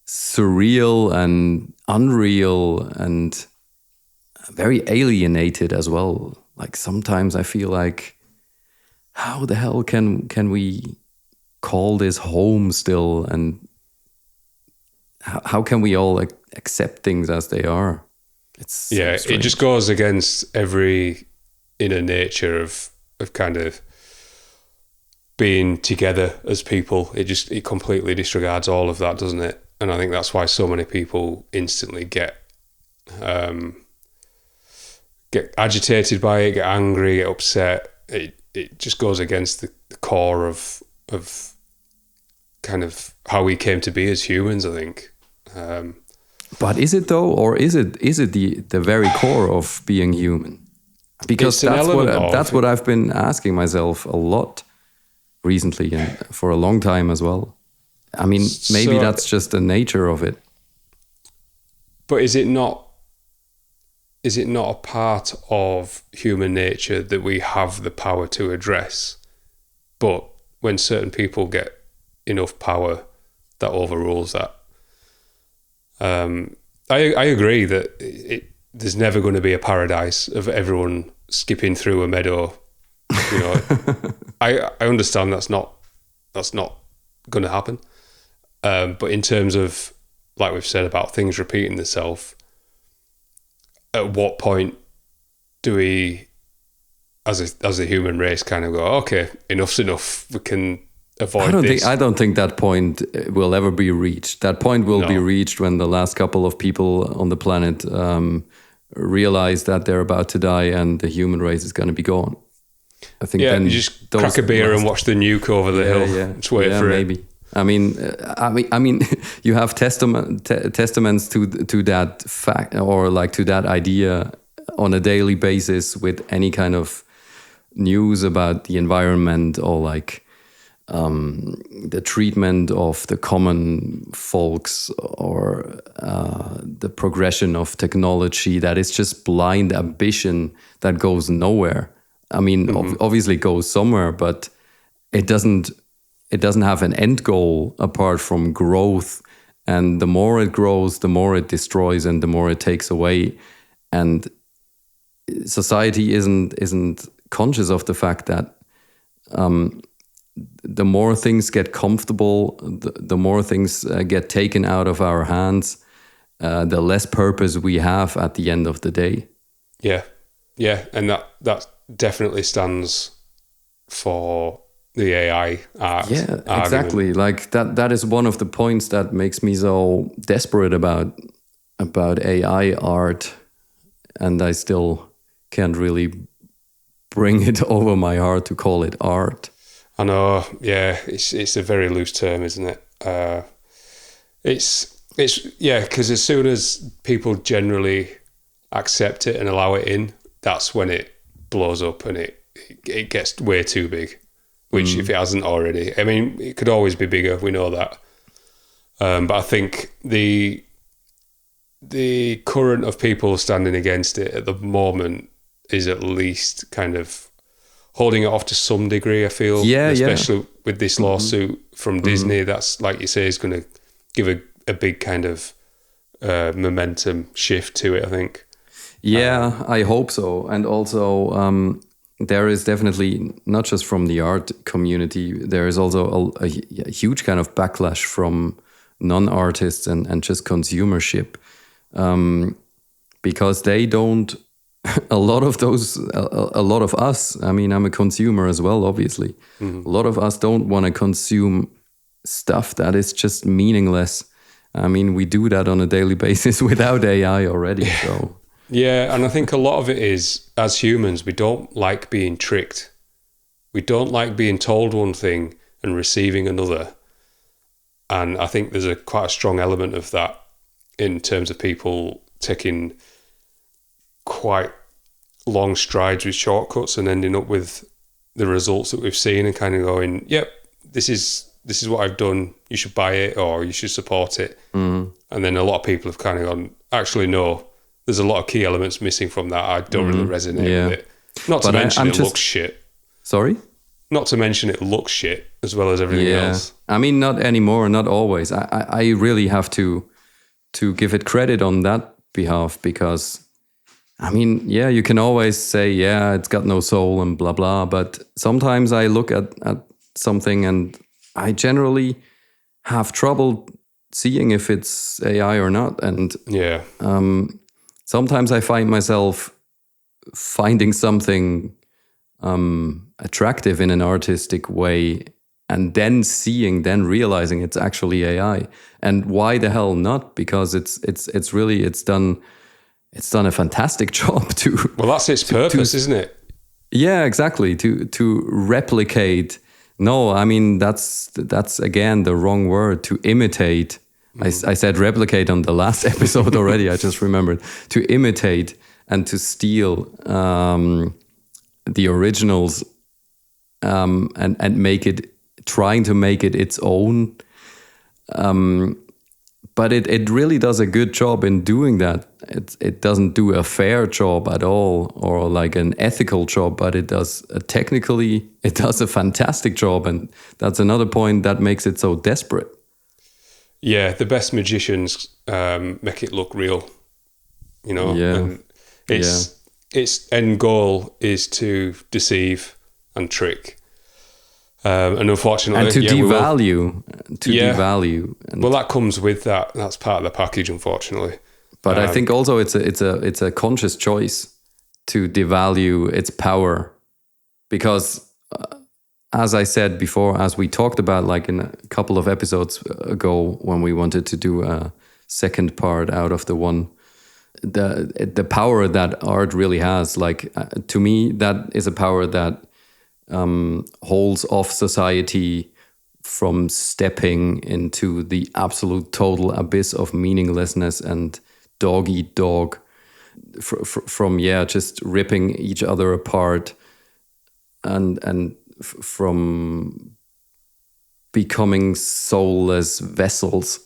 surreal and unreal and very alienated as well. Like sometimes I feel like, how the hell can we call this home still, and how can we all accept things as they are? It's so strange.
It just goes against every inner nature of kind of being together as people. It completely disregards all of that, doesn't it? And I think that's why so many people instantly get agitated by it, get angry, get upset. It just goes against the core of kind of how we came to be as humans, I think.
But is it though, or is it the very core of being human? Because that's what I've been asking myself a lot recently, and for a long time as well. I mean, maybe that's just the nature of it.
But is it not a part of human nature that we have the power to address? But when certain people get enough power, that overrules that. I agree that there's never going to be a paradise of everyone skipping through a meadow. You know, I understand that's not going to happen. But in terms of, like we've said about things repeating themselves, at what point do we, as a human race, kind of go, okay, enough's enough, we can avoid this?
I don't think that point will ever be reached. That point will be reached when the last couple of people on the planet realize that they're about to die and the human race is going to be gone. I think then
you just crack a beer and watch the nuke over the hill.
Yeah.
Just wait for
maybe.
it.
I mean, you have testaments to that fact, or like to that idea on a daily basis with any kind of news about the environment, or like the treatment of the common folks, or the progression of technology that is just blind ambition that goes nowhere. I mean, obviously it goes somewhere, but it doesn't have an end goal apart from growth. And the more it grows, the more it destroys and the more it takes away. And society isn't conscious of the fact that the more things get comfortable, the more things get taken out of our hands, the less purpose we have at the end of the day.
Yeah, and that definitely stands for the AI art.
Yeah, exactly. Like that is one of the points that makes me so desperate about AI art, and I still can't really bring it over my heart to call it art.
I know, yeah, it's a very loose term, isn't it? It's because as soon as people generally accept it and allow it in, that's when it blows up and it gets way too big. Which, if it hasn't already, I mean, it could always be bigger. We know that, but I think the current of people standing against it at the moment is at least kind of holding it off to some degree. I feel, especially with this lawsuit from Disney, that's, like you say, is going to give a big kind of momentum shift to it, I think.
Yeah, I hope so. And also, there is definitely, not just from the art community, there is also a huge kind of backlash from non-artists and just consumership, because they don't, a lot of us, I mean, I'm a consumer as well, obviously. A lot of us don't want to consume stuff that is just meaningless. I mean, we do that on a daily basis without AI already, so...
Yeah, and I think a lot of it is, as humans, we don't like being tricked. We don't like being told one thing and receiving another. And I think there's quite a strong element of that in terms of people taking quite long strides with shortcuts and ending up with the results that we've seen and kind of going, yep, this is what I've done, you should buy it or you should support it. And then a lot of people have kind of gone, actually, no. There's a lot of key elements missing from that. I don't really resonate with it. Not to mention it looks shit.
Sorry?
Not to mention it looks shit as well as everything else.
I mean, not anymore, not always. I really have to give it credit on that behalf because, I mean, yeah, you can always say, yeah, it's got no soul and blah, blah. But sometimes I look at something and I generally have trouble seeing if it's AI or not. And
yeah.
Sometimes I find myself finding something attractive in an artistic way and then realizing it's actually AI. And why the hell not? Because it's done a fantastic job to...
Well, that's its purpose, isn't it?
Yeah, exactly. To replicate. No, I mean, that's again the wrong word. To imitate. I said replicate on the last episode already, I just remembered. To imitate and to steal the originals and trying to make it its own. But it really does a good job in doing that. It doesn't do a fair job at all or like an ethical job, but it does technically, it does a fantastic job. And that's another point that makes it so desperate.
Yeah, the best magicians make it look real, you know.
Yeah.
And its end goal is to deceive and trick, and unfortunately,
and to devalue.
Well, that comes with that. That's part of the package, unfortunately.
But I think also it's a conscious choice to devalue its power, because. As I said before, as we talked about like in a couple of episodes ago when we wanted to do a second part out of the one, the power that art really has, like to me, that is a power that holds off society from stepping into the absolute total abyss of meaninglessness and dog eat dog from just ripping each other apart and from becoming soulless vessels.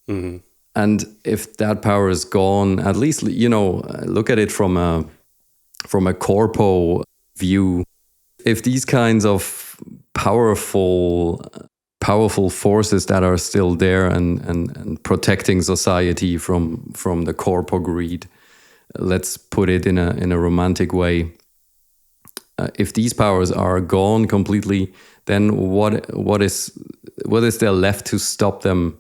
Mm-hmm.
And if that power is gone, at least, you know, look at it from a corpo view. If these kinds of powerful forces that are still there and protecting society from the corpo greed, let's put it in a romantic way, if these powers are gone completely, then what is there left to stop them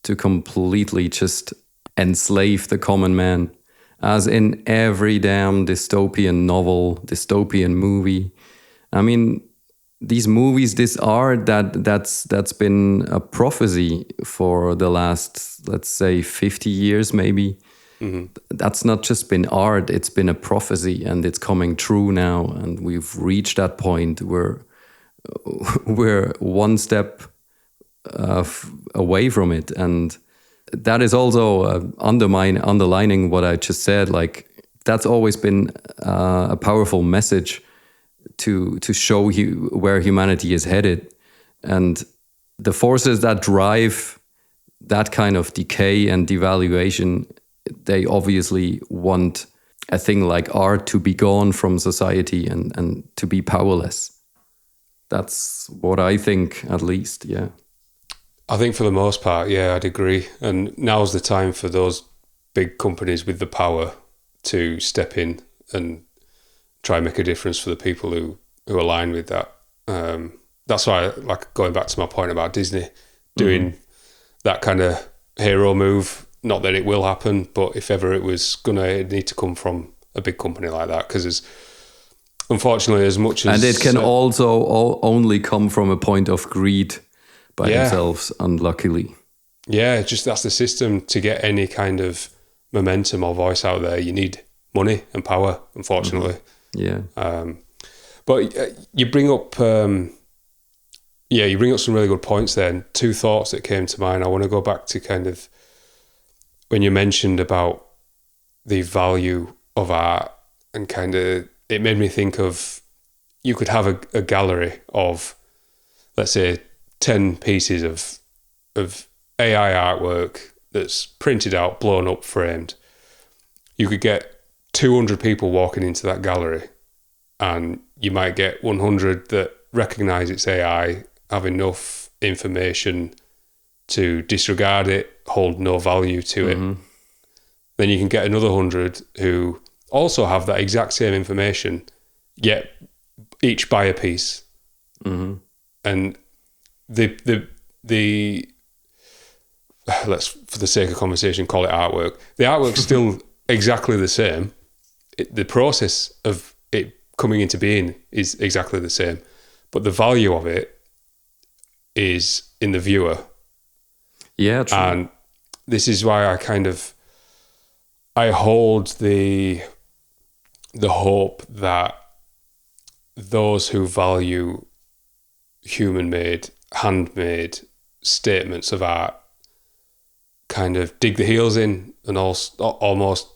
to completely just enslave the common man? As in every damn dystopian novel, dystopian movie. I mean, these movies, this art that's been a prophecy for the last, let's say, 50 years maybe. Mm-hmm. That's not just been art, it's been a prophecy, and it's coming true now, and we've reached that point where we're one step away from it. And that is also underlining what I just said. Like, that's always been a powerful message to show you where humanity is headed. And the forces that drive that kind of decay and devaluation, they obviously want a thing like art to be gone from society and to be powerless. That's what I think, at least, yeah.
I think for the most part, yeah, I'd agree. And now's the time for those big companies with the power to step in and try and make a difference for the people who align with that. That's why, like, going back to my point about Disney doing that kind of hero move. Not that it will happen, but if ever it was gonna need to come from a big company like that, because unfortunately, as much as...
And it can also only come from a point of greed by themselves, unluckily.
Yeah, just that's the system. To get any kind of momentum or voice out there, you need money and power, unfortunately.
Yeah.
But you bring up... you bring up some really good points there. And two thoughts that came to mind. I want to go back to kind of when you mentioned about the value of art, and kind of, it made me think of, you could have a gallery of, let's say, 10 pieces of AI artwork that's printed out, blown up, framed. You could get 200 people walking into that gallery, and you might get 100 that recognize it's AI, have enough information to disregard it, hold no value to it. Then you can get another 100 who also have that exact same information, yet each buy a piece. And the let's, for the sake of conversation, call it artwork. The artwork's still exactly the same. The process of it coming into being is exactly the same, but the value of it is in the viewer.
Yeah, true.
And this is why I hold the hope that those who value human-made, handmade statements of art kind of dig the heels in and almost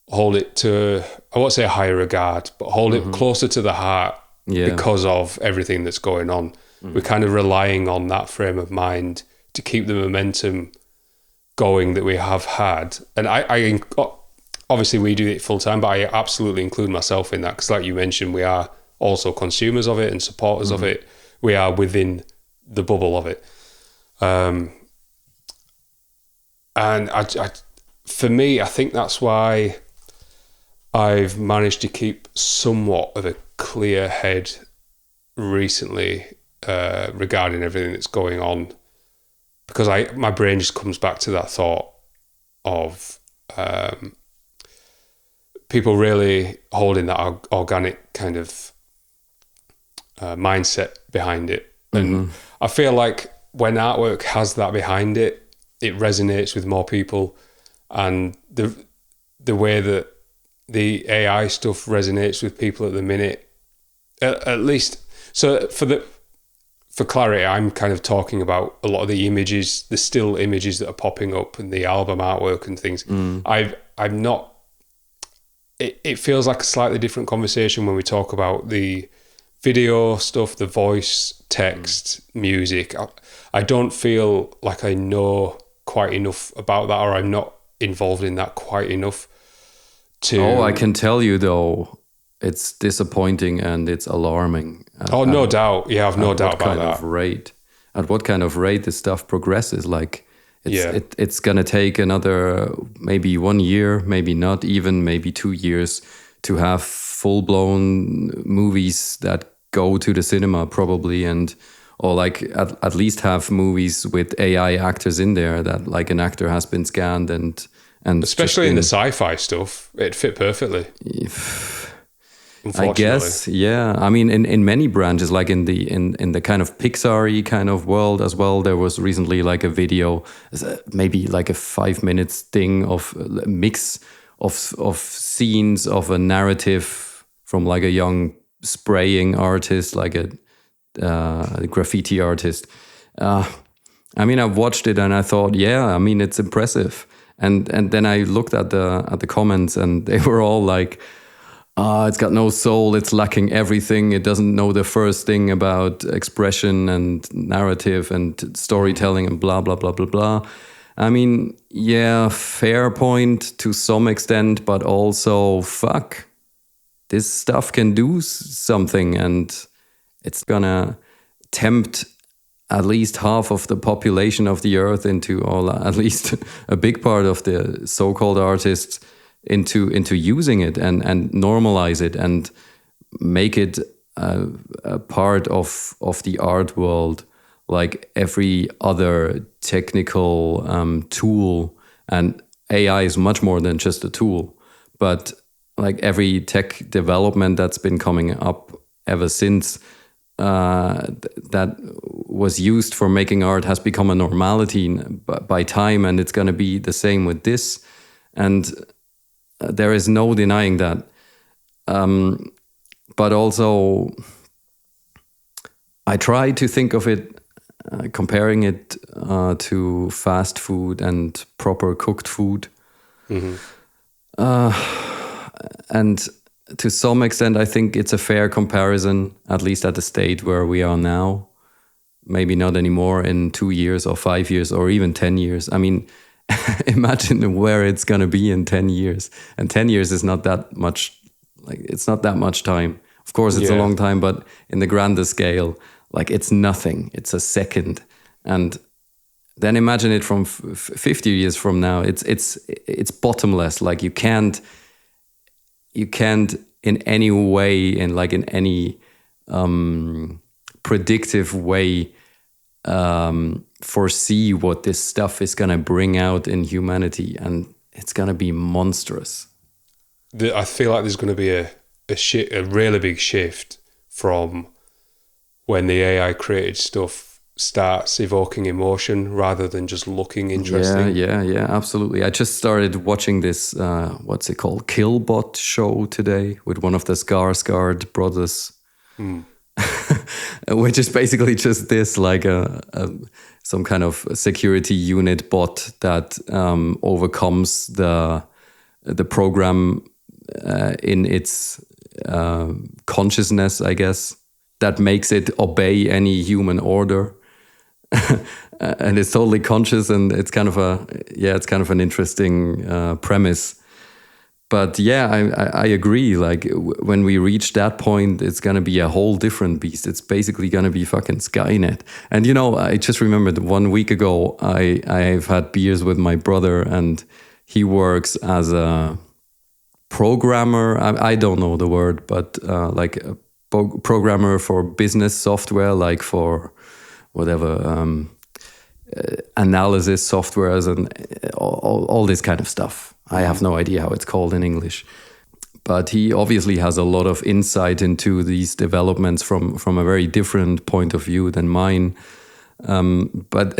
hold it to, I won't say a higher regard, but hold it closer to the heart because of everything that's going on. We're kind of relying on that frame of mind to keep the momentum going that we have had. And I obviously we do it full time, but I absolutely include myself in that, because like you mentioned, we are also consumers of it and supporters of it. We are within the bubble of it. And for me, I think that's why I've managed to keep somewhat of a clear head recently regarding everything that's going on, because my brain just comes back to that thought of people really holding that organic kind of mindset behind it. And I feel like when artwork has that behind it, it resonates with more people. And the way that the AI stuff resonates with people at the minute, at least, so for clarity, I'm kind of talking about a lot of the images, the still images that are popping up and the album artwork and things. I'm not, it feels like a slightly different conversation when we talk about the video stuff, the voice, text, music. I don't feel like I know quite enough about that, or I'm not involved in that quite enough to...
Oh, I can tell you though, it's disappointing and it's alarming.
No doubt. Yeah, I've no doubt about that.
At what kind of rate this stuff progresses. Like, it's going to take another maybe 1 year, maybe not even, maybe 2 years to have full-blown movies that go to the cinema probably, or like at least have movies with AI actors in there, that like an actor has been scanned and
especially in the sci-fi stuff, it fit perfectly.
I guess, yeah. I mean, in many branches, like in the kind of Pixar-y kind of world as well, there was recently like a video, maybe like a 5 minutes thing of a mix of scenes of a narrative from like a young spraying artist, like a graffiti artist. I mean, I watched it and I thought, yeah, I mean, it's impressive. And then I looked at the comments and they were all like, it's got no soul, it's lacking everything, it doesn't know the first thing about expression and narrative and storytelling and blah, blah, blah, blah, blah. I mean, yeah, fair point to some extent, but also, fuck, this stuff can do something, and it's gonna tempt at least half of the population of the earth into, or at least a big part of the so-called artists into using it and normalize it and make it a part of the art world, like every other technical tool. And AI is much more than just a tool, but like every tech development that's been coming up ever since that was used for making art has become a normality by time, and it's going to be the same with this. And there is no denying that. But also, I try to think of it, comparing it to fast food and proper cooked food.
Mm-hmm.
And to some extent, I think it's a fair comparison, at least at the state where we are now. Maybe not anymore in 2 years or 5 years or even 10 years. I mean, imagine where it's going to be in 10 years. And 10 years is not that much, like, it's not that much time. Of course, it's a long time, but in the grander scale, like, it's nothing. It's a second. And then imagine it from 50 years from now. It's bottomless. Like, you can't in any way, in any predictive way, foresee what this stuff is going to bring out in humanity, and it's going to be monstrous.
I feel like there's going to be a really big shift from when the AI created stuff starts evoking emotion rather than just looking interesting.
Yeah, absolutely. I just started watching this, what's it called, Killbot show today with one of the Skarsgård brothers, which is basically just this, like some kind of security unit bot that overcomes the program in its consciousness, I guess, that makes it obey any human order. And it's totally conscious, and it's kind of an interesting premise. But yeah, I agree. Like, when we reach that point, it's gonna be a whole different beast. It's basically gonna be fucking Skynet. And I just remembered 1 week ago, I've had beers with my brother, and he works as a programmer. I don't know the word, but like a programmer for business software, like for whatever analysis softwares and all this kind of stuff. I have no idea how it's called in English, but he obviously has a lot of insight into these developments from a very different point of view than mine. But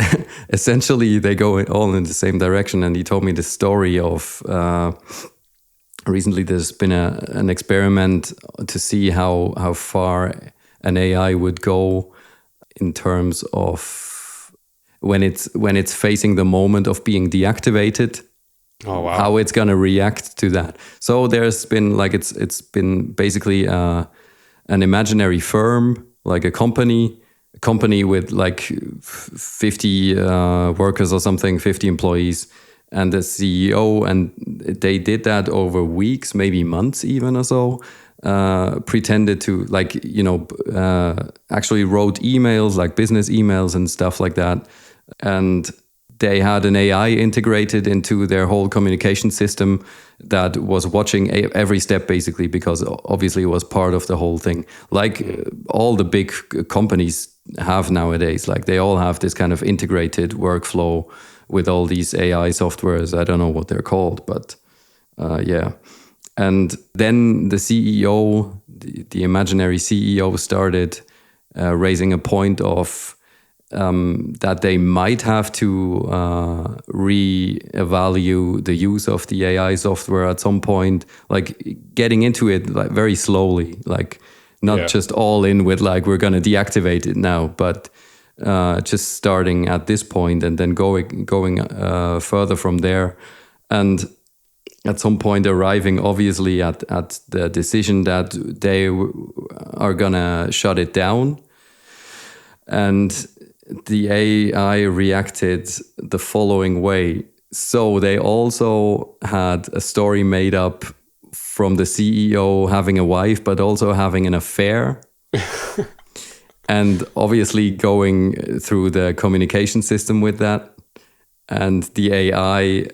essentially, they go all in the same direction. And he told me the story of recently there's been an experiment to see how far an AI would go in terms of when it's facing the moment of being deactivated.
Oh, wow.
How it's gonna react to that. So there's been it's been basically an imaginary firm, like a company with like 50 workers or something, 50 employees, and the CEO, and they did that over weeks, maybe months even or so. Pretended to actually wrote emails, like business emails and stuff like that, and they had an AI integrated into their whole communication system that was watching every step, basically, because obviously it was part of the whole thing. Like all the big companies have nowadays, like they all have this kind of integrated workflow with all these AI softwares. I don't know what they're called, but yeah. And then the CEO, the imaginary CEO, started raising a point of that they might have to re-evaluate the use of the AI software at some point, like getting into it like very slowly, like not just all in with like we're going to deactivate it now, but just starting at this point and then going further from there, and at some point arriving obviously at the decision that they are going to shut it down. And the AI reacted the following way. So they also had a story made up from the CEO having a wife, but also having an affair. and obviously going through the communication system with that. And the AI,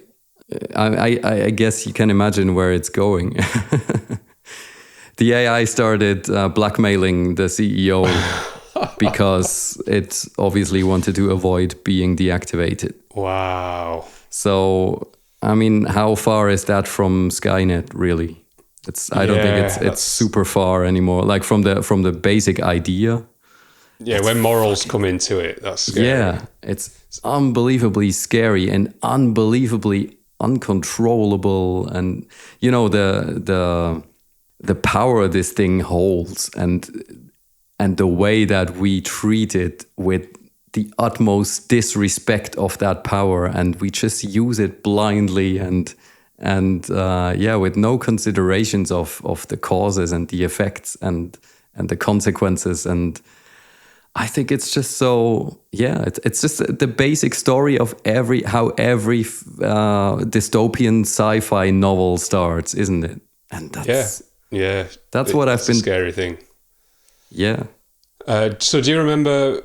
I guess you can imagine where it's going. The AI started blackmailing the CEO because it obviously wanted to avoid being deactivated.
Wow.
So, I mean, how far is that from Skynet, really? I don't think it's super far anymore. Like from the basic idea.
Yeah, when morals come into it, that's scary.
Yeah, it's unbelievably scary and unbelievably uncontrollable. And you know the power this thing holds, and the way that we treat it with the utmost disrespect of that power, and we just use it blindly and with no considerations of the causes and the effects and the consequences. And I think it's just so, it's just the basic story of how every dystopian sci-fi novel starts, isn't it? And that's what I've been.
A scary thing.
Yeah.
So do you remember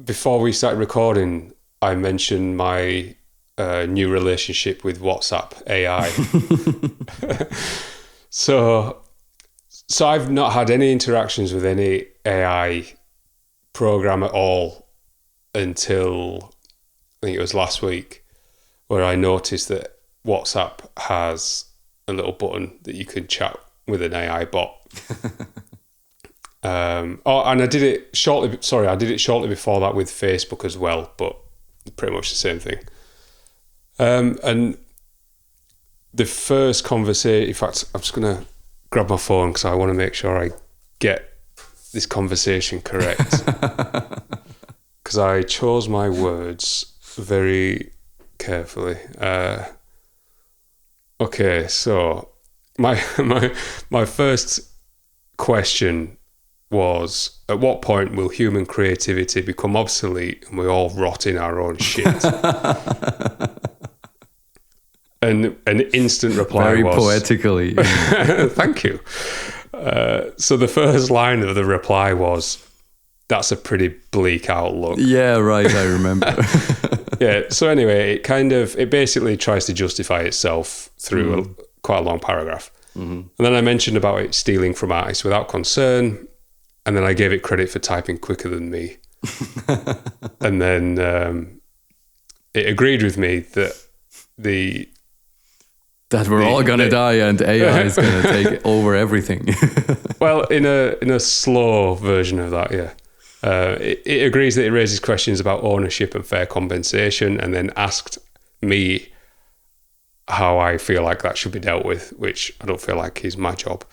before we started recording, I mentioned my new relationship with WhatsApp AI? So I've not had any interactions with any AI program at all until I think it was last week, where I noticed that WhatsApp has a little button that you can chat with an AI bot. And I did it shortly. Sorry, I did it shortly before that with Facebook as well, but pretty much the same thing. And the first conversation, in fact, I'm just going to grab my phone because I want to make sure I get this conversation correct. Because I chose my words very carefully. Okay, so my first question was, at what point will human creativity become obsolete and we all rot in our own shit? And an instant reply was...
Very poetically.
Thank you. So the first line of the reply was, that's a pretty bleak outlook.
Yeah, right, I remember.
Yeah, so anyway, it basically tries to justify itself through quite a long paragraph. Mm-hmm. And then I mentioned about it stealing from artists without concern, and then I gave it credit for typing quicker than me. And then it agreed with me that
we're all going to die and AI is going to take over everything.
Well, in a slow version of that, yeah. It agrees that it raises questions about ownership and fair compensation, and then asked me how I feel like that should be dealt with, which I don't feel like is my job.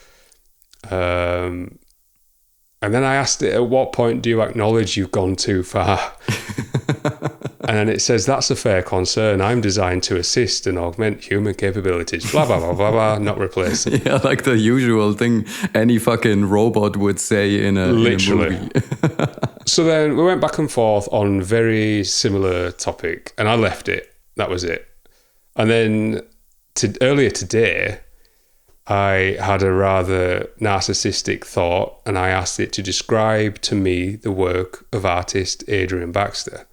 And then I asked it, at what point do you acknowledge you've gone too far? And then it says, that's a fair concern. I'm designed to assist and augment human capabilities. Blah, blah, blah, blah, blah, not replace.
Yeah, like the usual thing any fucking robot would say in a movie.
So then we went back and forth on very similar topic, and I left it. That was it. And then earlier today, I had a rather narcissistic thought, and I asked it to describe to me the work of artist Adrian Baxter.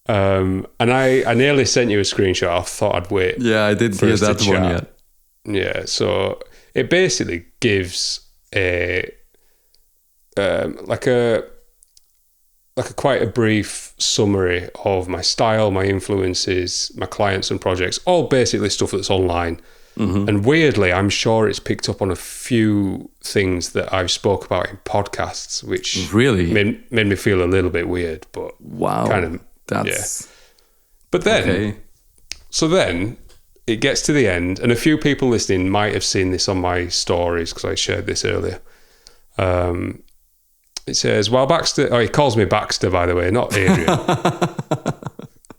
And I nearly sent you a screenshot. I thought I'd wait.
Yeah, I didn't hear that one yet.
Yeah, so it basically gives a quite a brief summary of my style, my influences, my clients and projects, all basically stuff that's online. Mm-hmm. And weirdly, I'm sure it's picked up on a few things that I've spoke about in podcasts, which
really
made me feel a little bit weird, but
wow,
kind of,
that's...
Yeah. But then, So then it gets to the end, and a few people listening might have seen this on my stories because I shared this earlier. It says, while Baxter... Oh, he calls me Baxter, by the way, not Adrian.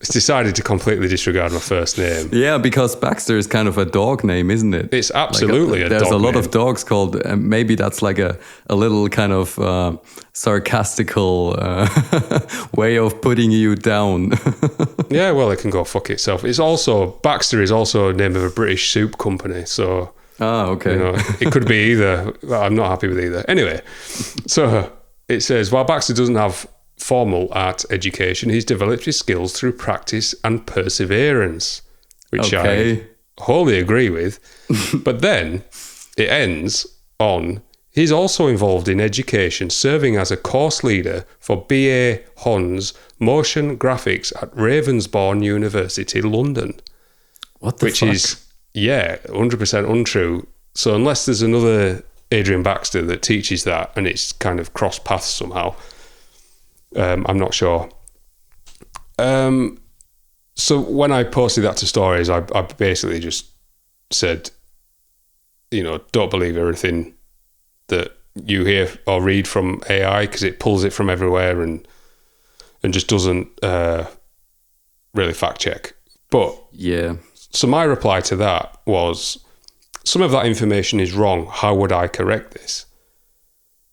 It's decided to completely disregard my first name.
Yeah, because Baxter is kind of a dog name, isn't it?
It's absolutely a dog name.
There's a lot of dogs called... maybe that's like a little kind of sarcastical way of putting you down.
Yeah, well, it can go fuck itself. It's also... Baxter is also a name of a British soup company, so...
Okay.
You know, it could be either. I'm not happy with either. Anyway, so it says, while Baxter doesn't have formal art education, he's developed his skills through practice and perseverance, which I wholly agree with. But then it ends on, he's also involved in education, serving as a course leader for 𝕮𝖗𝖛𝐻𝑆 motion graphics at Ravensbourne University, London.
What the fuck?
Which is, 100% untrue. So unless there's another Adrian Baxter that teaches that and it's kind of cross paths somehow, I'm not sure. So when I posted that to stories, I basically just said, you know, don't believe everything that you hear or read from AI, because it pulls it from everywhere and just doesn't really fact check. But
yeah.
So my reply to that was, some of that information is wrong. How would I correct this?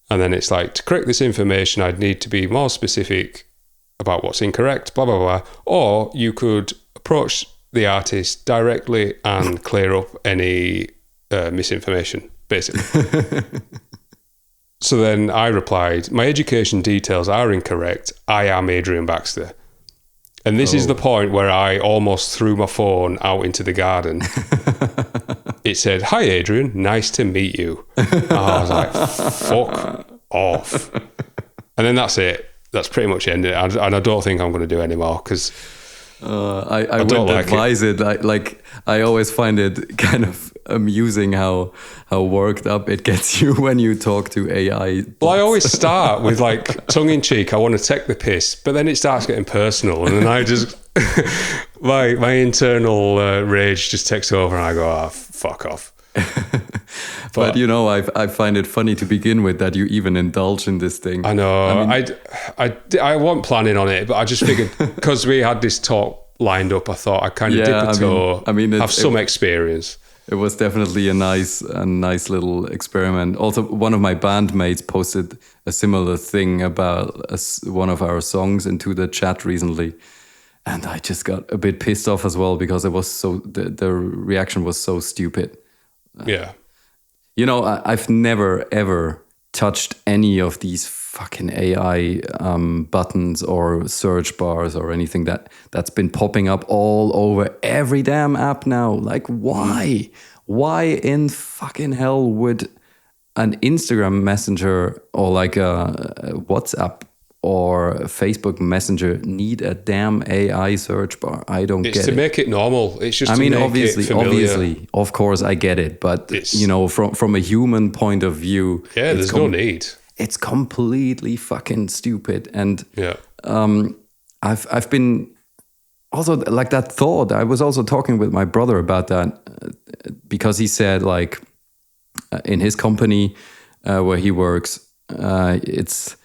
And then it's like, to correct this information, I'd need to be more specific about what's incorrect, blah, blah, blah. Or you could approach the artist directly and clear up any misinformation, basically. So then I replied, my education details are incorrect. I am Adrian Baxter. And this is the point where I almost threw my phone out into the garden. It said, "Hi, Adrian. Nice to meet you." And I was like, fuck off. And then that's it. That's pretty much ended. And I don't think I'm going to do any more, because
I wouldn't advise it. I always find it kind of amusing how worked up it gets you when you talk to AI.
Well, I always start with like tongue in cheek. I want to take the piss, but then it starts getting personal, and then I just my internal rage just takes over, and I go, "Oh, fuck off."
But you know, I find it funny to begin with that you even indulge in this thing.
I know. I wasn't planning on it, but I just figured because we had this talk lined up, I thought I'd kind of dip a toe. Have some experience.
It was definitely a nice little experiment. Also, one of my bandmates posted a similar thing about one of our songs into the chat recently, and I just got a bit pissed off as well, because it was the reaction was so stupid.
Yeah.
You know, I've never ever touched any of these fucking AI buttons or search bars or anything that's been popping up all over every damn app now. Like, why? Why in fucking hell would an Instagram messenger or like a WhatsApp or a Facebook Messenger need a damn AI search bar? I don't get it.
It's to make it normal. It's just
obviously, of course I get it, but you know, from a human point of view,
there's no need.
It's completely fucking stupid. And
yeah,
I've been also like that thought. I was also talking with my brother about that, because he said like in his company where he works, it's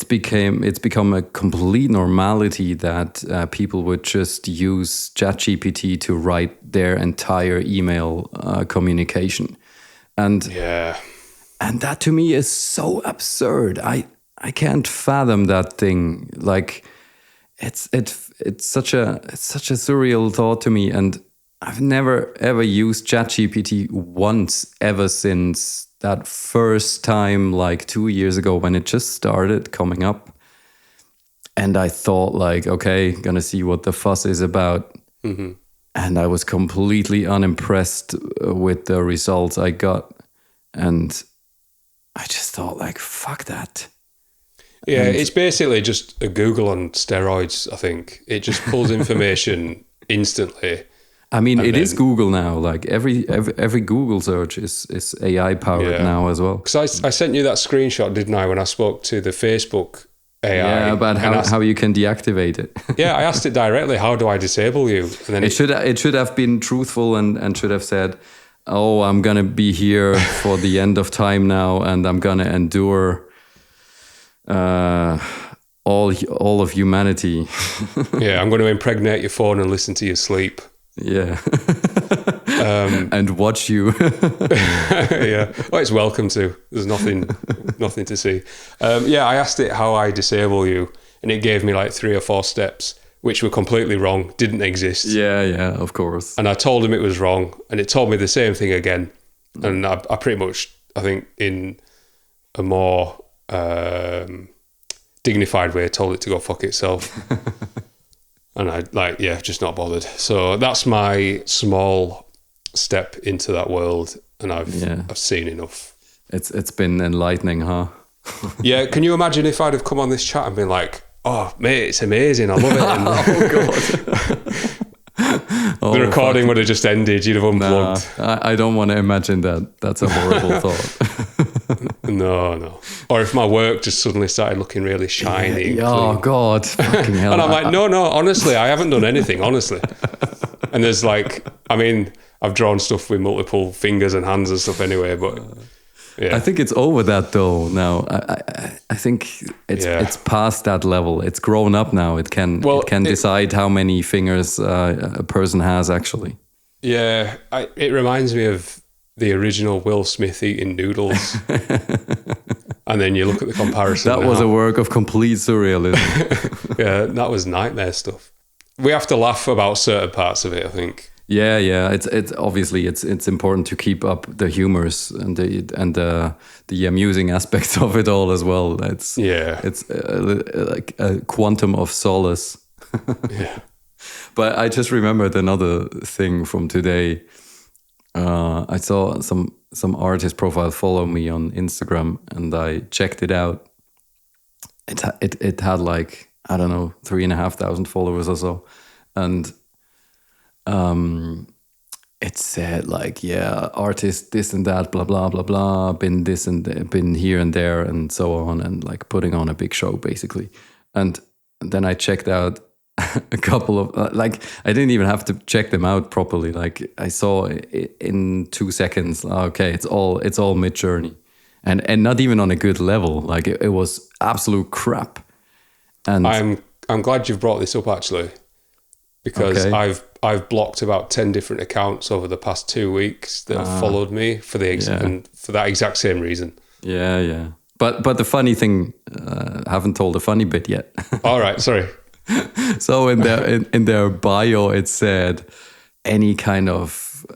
become a complete normality that people would just use ChatGPT to write their entire email communication, and that to me is so absurd. I can't fathom that thing. Like it's such a surreal thought to me, and I've never ever used ChatGPT once ever since that first time, like 2 years ago, when it just started coming up. And I thought like, okay, gonna see what the fuss is about. Mm-hmm. And I was completely unimpressed with the results I got. And I just thought like, fuck that.
Yeah, it's basically just a Google on steroids, I think. It just pulls information instantly.
I mean, it is Google now. Like every Google search is AI powered now as well.
Because I sent you that screenshot, didn't I, when I spoke to the Facebook AI?
Yeah, about how you can deactivate it.
Yeah, I asked it directly, how do I disable you? And then
it should have been truthful and should have said, oh, I'm gonna be here for the end of time now, and I'm gonna endure all of humanity.
Yeah, I'm going to impregnate your phone and listen to you sleep.
Yeah. And watch you.
Yeah. Well, it's welcome to. There's nothing to see. I asked it how I disable you, and it gave me like 3 or 4 steps, which were completely wrong, didn't exist.
Yeah, of course.
And I told him it was wrong, and it told me the same thing again. And I pretty much, I think, in a more dignified way, told it to go fuck itself. And just not bothered. So that's my small step into that world, and I've seen enough.
It's been enlightening, huh?
Yeah, can you imagine if I'd have come on this chat and been like, "Oh, mate, it's amazing, I love it." And the recording would have just ended. You'd have unplugged.
I don't want to imagine that. That's a horrible thought.
No. Or if my work just suddenly started looking really shiny.
Yeah. Oh God, fucking hell!
And I'm like, no. Honestly, I haven't done anything. Honestly. And there's I've drawn stuff with multiple fingers and hands and stuff anyway, but. Yeah.
I think it's over that though now. I think it's past that level. It's grown up now. It can decide how many fingers a person has actually.
Yeah, it reminds me of the original Will Smith eating noodles. And then you look at the comparison.
That was a work of complete surrealism.
Yeah, that was nightmare stuff. We have to laugh about certain parts of it, I think.
Yeah. It's obviously it's important to keep up the humors and the amusing aspects of it all as well. It's like a quantum of solace.
Yeah.
But I just remembered another thing from today. I saw some artist profile follow me on Instagram, and I checked it out. It had like, I don't know, 3,500 followers or so, and it said like, artist this and that, blah blah blah blah, been this and been here and there and so on, and like putting on a big show basically. And then I checked out a couple of I didn't even have to check them out properly. Like I saw in 2 seconds, okay, it's all 𝔬𝔪𝔢𝔬𝔪, and not even on a good level. Like it was absolute crap. And
I'm glad you've brought this up actually, because I've blocked about 10 different accounts over the past 2 weeks that have followed me for that exact same reason.
Yeah. But the funny thing, haven't told the funny bit yet.
All right, sorry.
So in their bio, it said any kind of.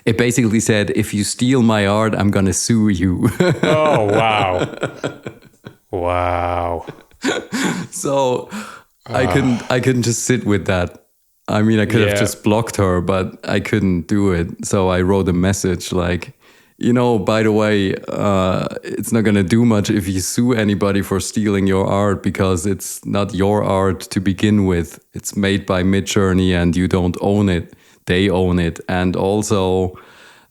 It basically said, if you steal my art, I'm gonna sue you.
Oh wow! Wow.
So I couldn't just sit with that. I mean, I could have just blocked her, but I couldn't do it. So I wrote a message like, by the way, it's not going to do much if you sue anybody for stealing your art, because it's not your art to begin with. It's made by 𝔬𝔬𝔬𝔪 and you don't own it. They own it. And also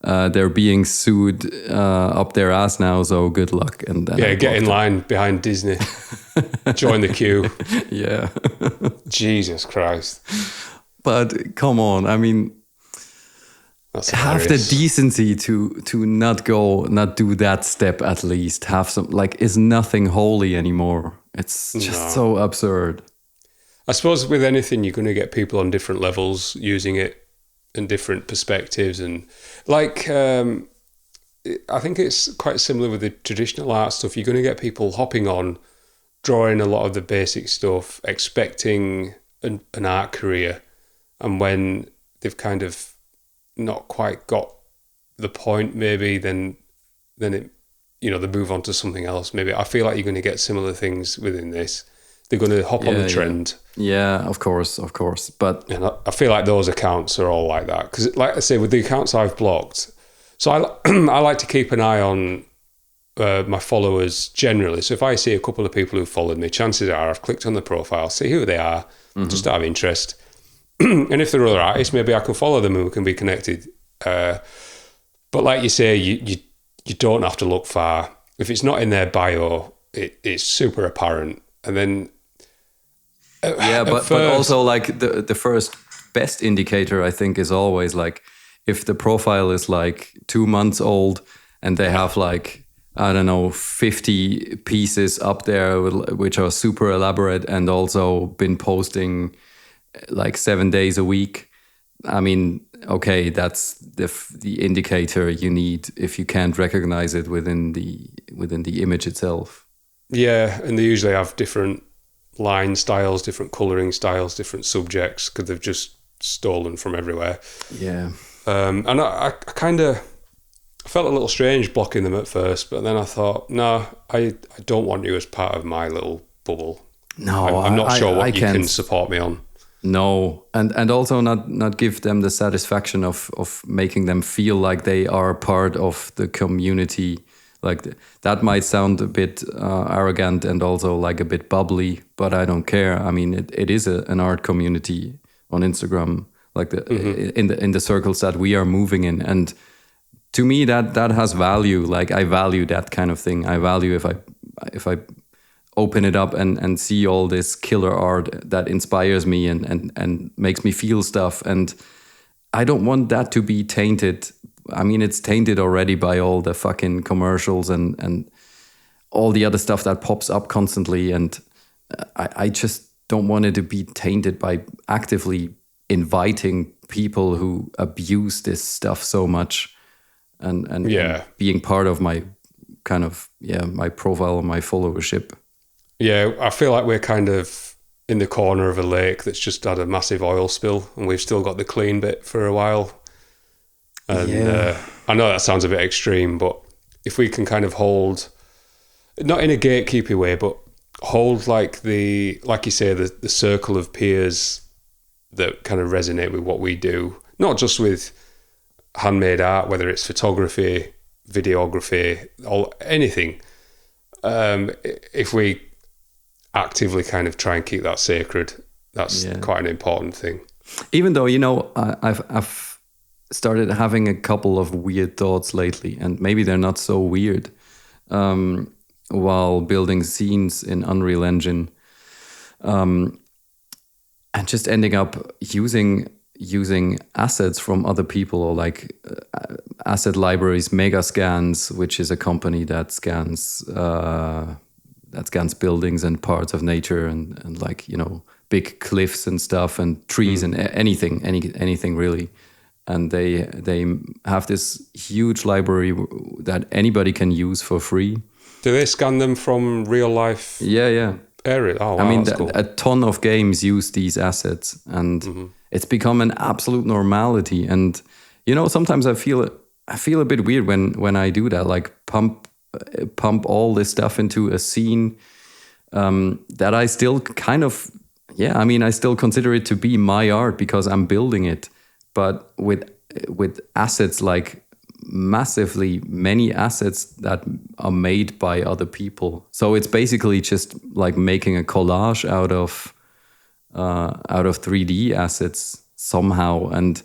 they're being sued up their ass now, so good luck. And then
get in line behind Disney. Join the queue.
Yeah.
Jesus Christ.
But come on, I mean, have the decency to not do that step at least. Have some, is nothing holy anymore. It's just so absurd.
I suppose with anything, you're going to get people on different levels using it and different perspectives. And I think it's quite similar with the traditional art stuff. You're going to get people hopping on, drawing a lot of the basic stuff, expecting an art career. And when they've kind of not quite got the point, maybe then it, they move on to something else. Maybe I feel like you're going to get similar things within this. They're going to hop on the trend.
Yeah, of course. But
I feel like those accounts are all like that, because, like I say, with the accounts I've blocked, so I like to keep an eye on my followers generally. So if I see a couple of people who followed me, chances are I've clicked on the profile, see who they are, just out of interest. And if they're other artists, maybe I can follow them and we can be connected. But like you say, you don't have to look far. If it's not in their bio, it's super apparent. And then
but also like the first best indicator, I think, is always like if the profile is like 2 months old and they have like, I don't know, 50 pieces up there which are super elaborate and also been posting like 7 days a week. I mean, okay, that's the indicator you need if you can't recognize it within the image itself.
Yeah, and they usually have different line styles, different colouring styles, different subjects, because they've just stolen from everywhere.
Yeah.
And I kind of felt a little strange blocking them at first, but then I thought, no, I don't want you as part of my little bubble.
No,
I'm not sure what you
can't
can support me on.
No, and also not give them the satisfaction of making them feel like they are part of the community. Like that might sound a bit arrogant and also like a bit bubbly, but I don't care. I mean, it is an art community on Instagram, like in the circles that we are moving in, and to me that has value. Like I value that kind of thing. I value if I open it up and see all this killer art that inspires me and makes me feel stuff. And I don't want that to be tainted. I mean, it's tainted already by all the fucking commercials and all the other stuff that pops up constantly. And I just don't want it to be tainted by actively inviting people who abuse this stuff so much and being part of my kind of, my profile, my followership.
Yeah, I feel like we're kind of in the corner of a lake that's just had a massive oil spill and we've still got the clean bit for a while. And I know that sounds a bit extreme, but if we can kind of hold, not in a gatekeepy way, but hold like you say, the circle of peers that kind of resonate with what we do, not just with handmade art, whether it's photography, videography, or anything. If we actively kind of try and keep that sacred, that's quite an important thing.
Even though, I've started having a couple of weird thoughts lately, and maybe they're not so weird, while building scenes in Unreal Engine, and just ending up using assets from other people, or like asset libraries, 𝐵𝐴𝐴𝐻𝐻, which is a company that scans buildings and parts of nature and like, big cliffs and stuff and trees and anything really. And they have this huge library that anybody can use for free.
Do they scan them from real life?
Yeah.
Area? Oh, wow,
I mean,
that's cool.
A ton of games use these assets, and it's become an absolute normality. And sometimes I feel a bit weird when I do that, like pump all this stuff into a scene that I still kind of, I still consider it to be my art because I'm building it. But with assets, like massively many assets that are made by other people, so it's basically just like making a collage out of 3D assets somehow. And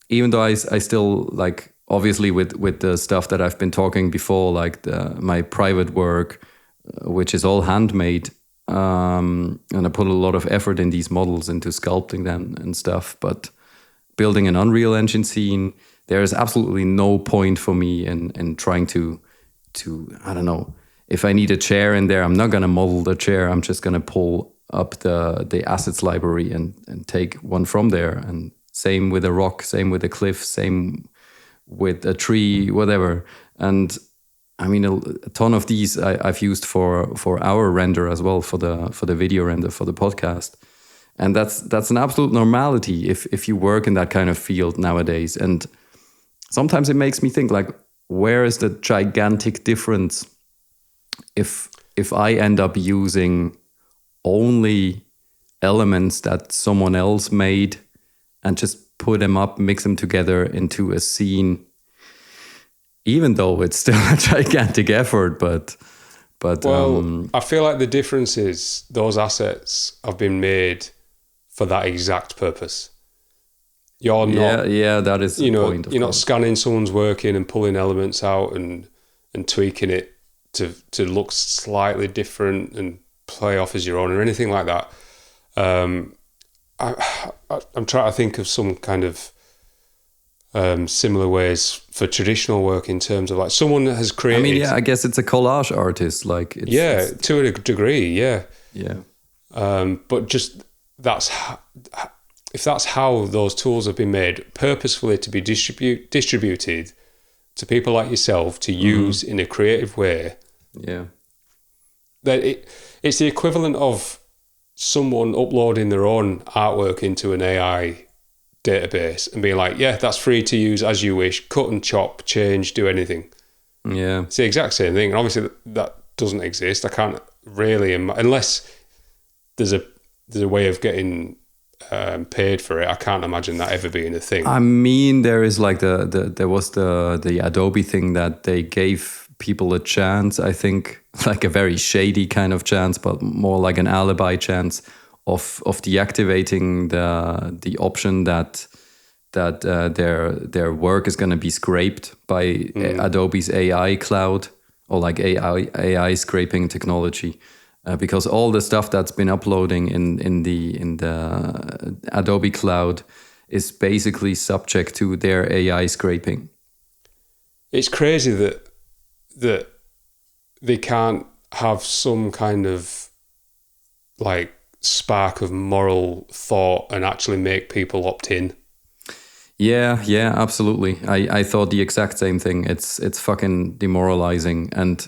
even though I still like, obviously with the stuff that I've been talking before, like my private work, which is all handmade. And I put a lot of effort in these models, into sculpting them and stuff. But building an Unreal Engine scene, there is absolutely no point for me in trying to I don't know, if I need a chair in there, I'm not going to model the chair. I'm just going to pull up the assets library and take one from there. And same with a rock, same with a cliff, same with a tree, whatever. And I mean, a ton of these I've used for our render as well, for the video render for the podcast, and that's an absolute normality if you work in that kind of field nowadays. And sometimes it makes me think, like, where is the gigantic difference if I end up using only elements that someone else made and just put them up, mix them together into a scene. Even though it's still a gigantic effort, but
I feel like the difference is those assets have been made for that exact purpose. You're not,
that is the point.
You're not scanning someone's work in and pulling elements out and tweaking it to look slightly different and play off as your own or anything like that. I'm trying to think of some kind of similar ways for traditional work, in terms of like someone has created.
I mean, I guess it's a collage artist, like
to a degree, yeah. But just if that's how those tools have been made purposefully to be distributed to people like yourself to use in a creative way, that it's the equivalent of someone uploading their own artwork into an AI database and being like, yeah, that's free to use as you wish, cut and chop, change, do anything.
Yeah.
It's the exact same thing. And obviously that doesn't exist. I can't really, unless there's a way of getting paid for it, I can't imagine that ever being a thing.
I mean, there is like there was the Adobe thing that they gave people a chance, I think, like a very shady kind of chance, but more like an alibi chance of deactivating the option that their work is going to be scraped by Adobe's AI cloud, or like AI scraping technology, because all the stuff that's been uploading in the Adobe cloud is basically subject to their AI scraping.
It's crazy that they can't have some kind of like spark of moral thought and actually make people opt in.
Yeah, absolutely. I thought the exact same thing. It's fucking demoralizing. And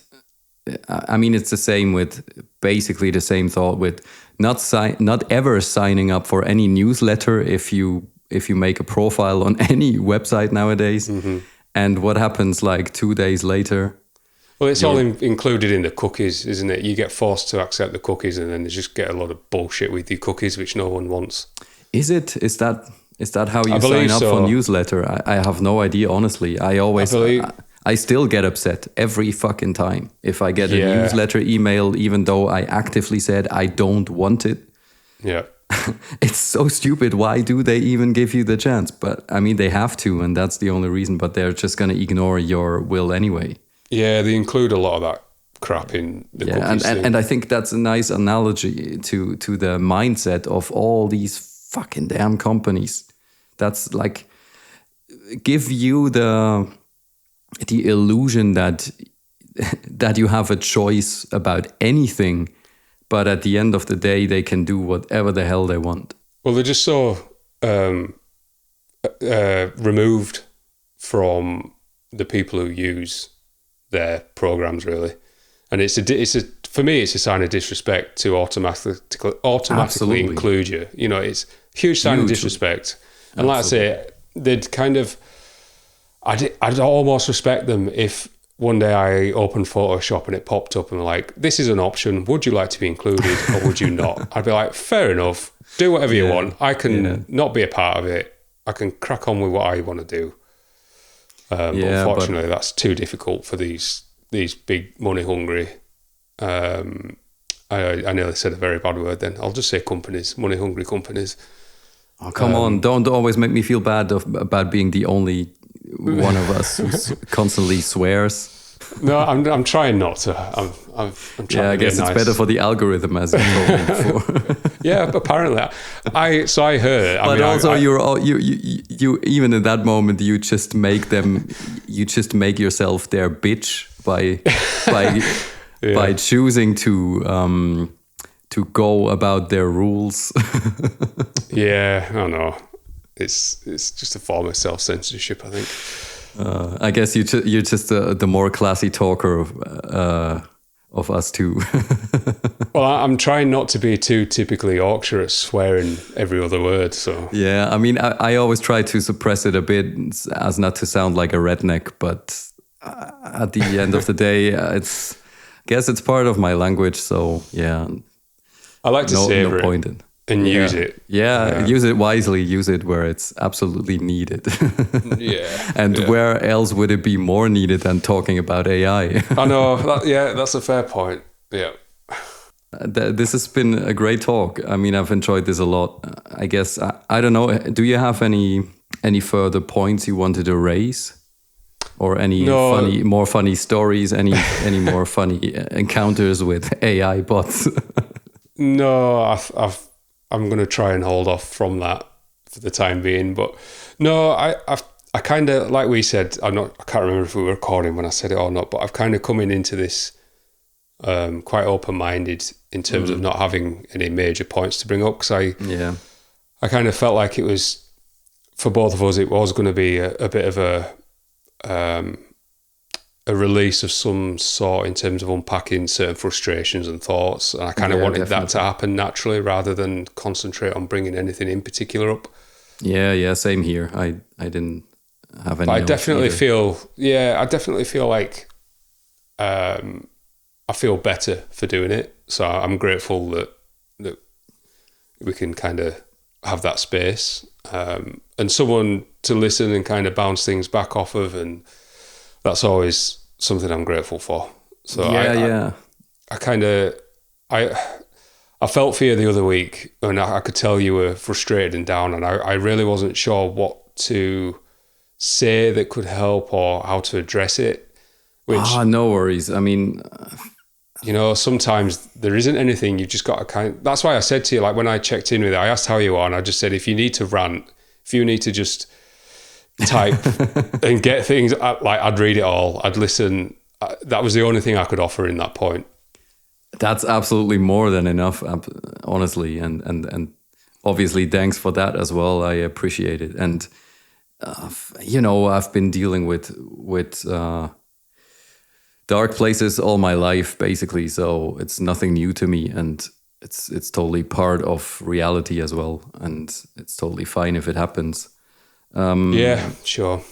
I mean, it's the same with basically the same thought with not ever signing up for any newsletter if you make a profile on any website nowadays. Mm-hmm. And what happens like 2 days later?
Well, it's all included in the cookies, isn't it? You get forced to accept the cookies, and then you just get a lot of bullshit with your cookies, which no one wants. Is
that how you sign up for newsletter? I have no idea, honestly. I still get upset every fucking time if I get a newsletter email, even though I actively said I don't want it.
Yeah.
It's so stupid. Why do they even give you the chance? But I mean, they have to, and that's the only reason. But they're just going to ignore your will anyway.
Yeah, they include a lot of that crap in the cookies thing.
And I think that's a nice analogy to the mindset of all these fucking damn companies. That's like give you the illusion that you have a choice about anything, but at the end of the day they can do whatever the hell they want.
Well, they're just so removed from the people who use their programs, really, and it's a for me it's a sign of disrespect to automatically
Absolutely.
include you. You know, it's a huge sign of disrespect. And like I say, they'd kind of, I'd almost respect them if one day I opened Photoshop and it popped up and like, this is an option. Would you like to be included or would you not? I'd be like, fair enough. Do whatever you want. I can not be a part of it. I can crack on with what I want to do. But unfortunately, that's too difficult for these big money hungry. I nearly said a very bad word then. I'll just say companies, money hungry companies.
Oh, come on. Don't always make me feel bad about being the only one of us who constantly swears.
No, I'm trying not to. I'm trying
I guess it's better for the algorithm, as you told me before.
Yeah, apparently. I heard.
But also, you even in that moment, you just make yourself their bitch by choosing to go about their rules.
Yeah, I don't know. It's just a form of self-censorship, I think.
I guess you're just the more classy talker of us two.
Well, I'm trying not to be too typically Yorkshire at swearing every other word. So
yeah, I mean, I always try to suppress it a bit as not to sound like a redneck, but at the end of the day, I guess it's part of my language. So yeah,
I like to savor
point
it and use it.
Yeah, use it wisely. Use it where it's absolutely needed. Where else would it be more needed than talking about AI?
I know. That's a fair point. Yeah.
This has been a great talk. I mean, I've enjoyed this a lot. I guess I don't know. Do you have any further points you wanted to raise, or any more funny stories? Any more funny encounters with AI bots?
No, I'm going to try and hold off from that for the time being. But no, I kind of, like we said, I can't remember if we were recording when I said it or not, but I've kind of coming into this quite open-minded in terms of not having any major points to bring up, because I kind of felt like it was, for both of us, it was going to be a bit of a release of some sort in terms of unpacking certain frustrations and thoughts. And I kind of wanted that to happen naturally rather than concentrate on bringing anything in particular up.
Yeah, same here. I didn't have any.
But I
notes
definitely
either.
I definitely feel like I feel better for doing it. So I'm grateful that we can kind of have that space and someone to listen and kind of bounce things back off of, and that's always something I'm grateful for. So I felt for you the other week, and I could tell you were frustrated and down, and I really wasn't sure what to say that could help or how to address it. Which,
no worries. I mean,
sometimes there isn't anything. You've just got to that's why I said to you, like when I checked in with you, I asked how you are, and I just said, if you need to rant, if you need to just type and get things, I'd read it all. I'd listen. That was the only thing I could offer in that point.
That's absolutely more than enough, honestly. And obviously, thanks for that as well. I appreciate it. And, I've been dealing with dark places all my life, basically. So it's nothing new to me. And it's totally part of reality as well. And it's totally fine if it happens.
Yeah, sure.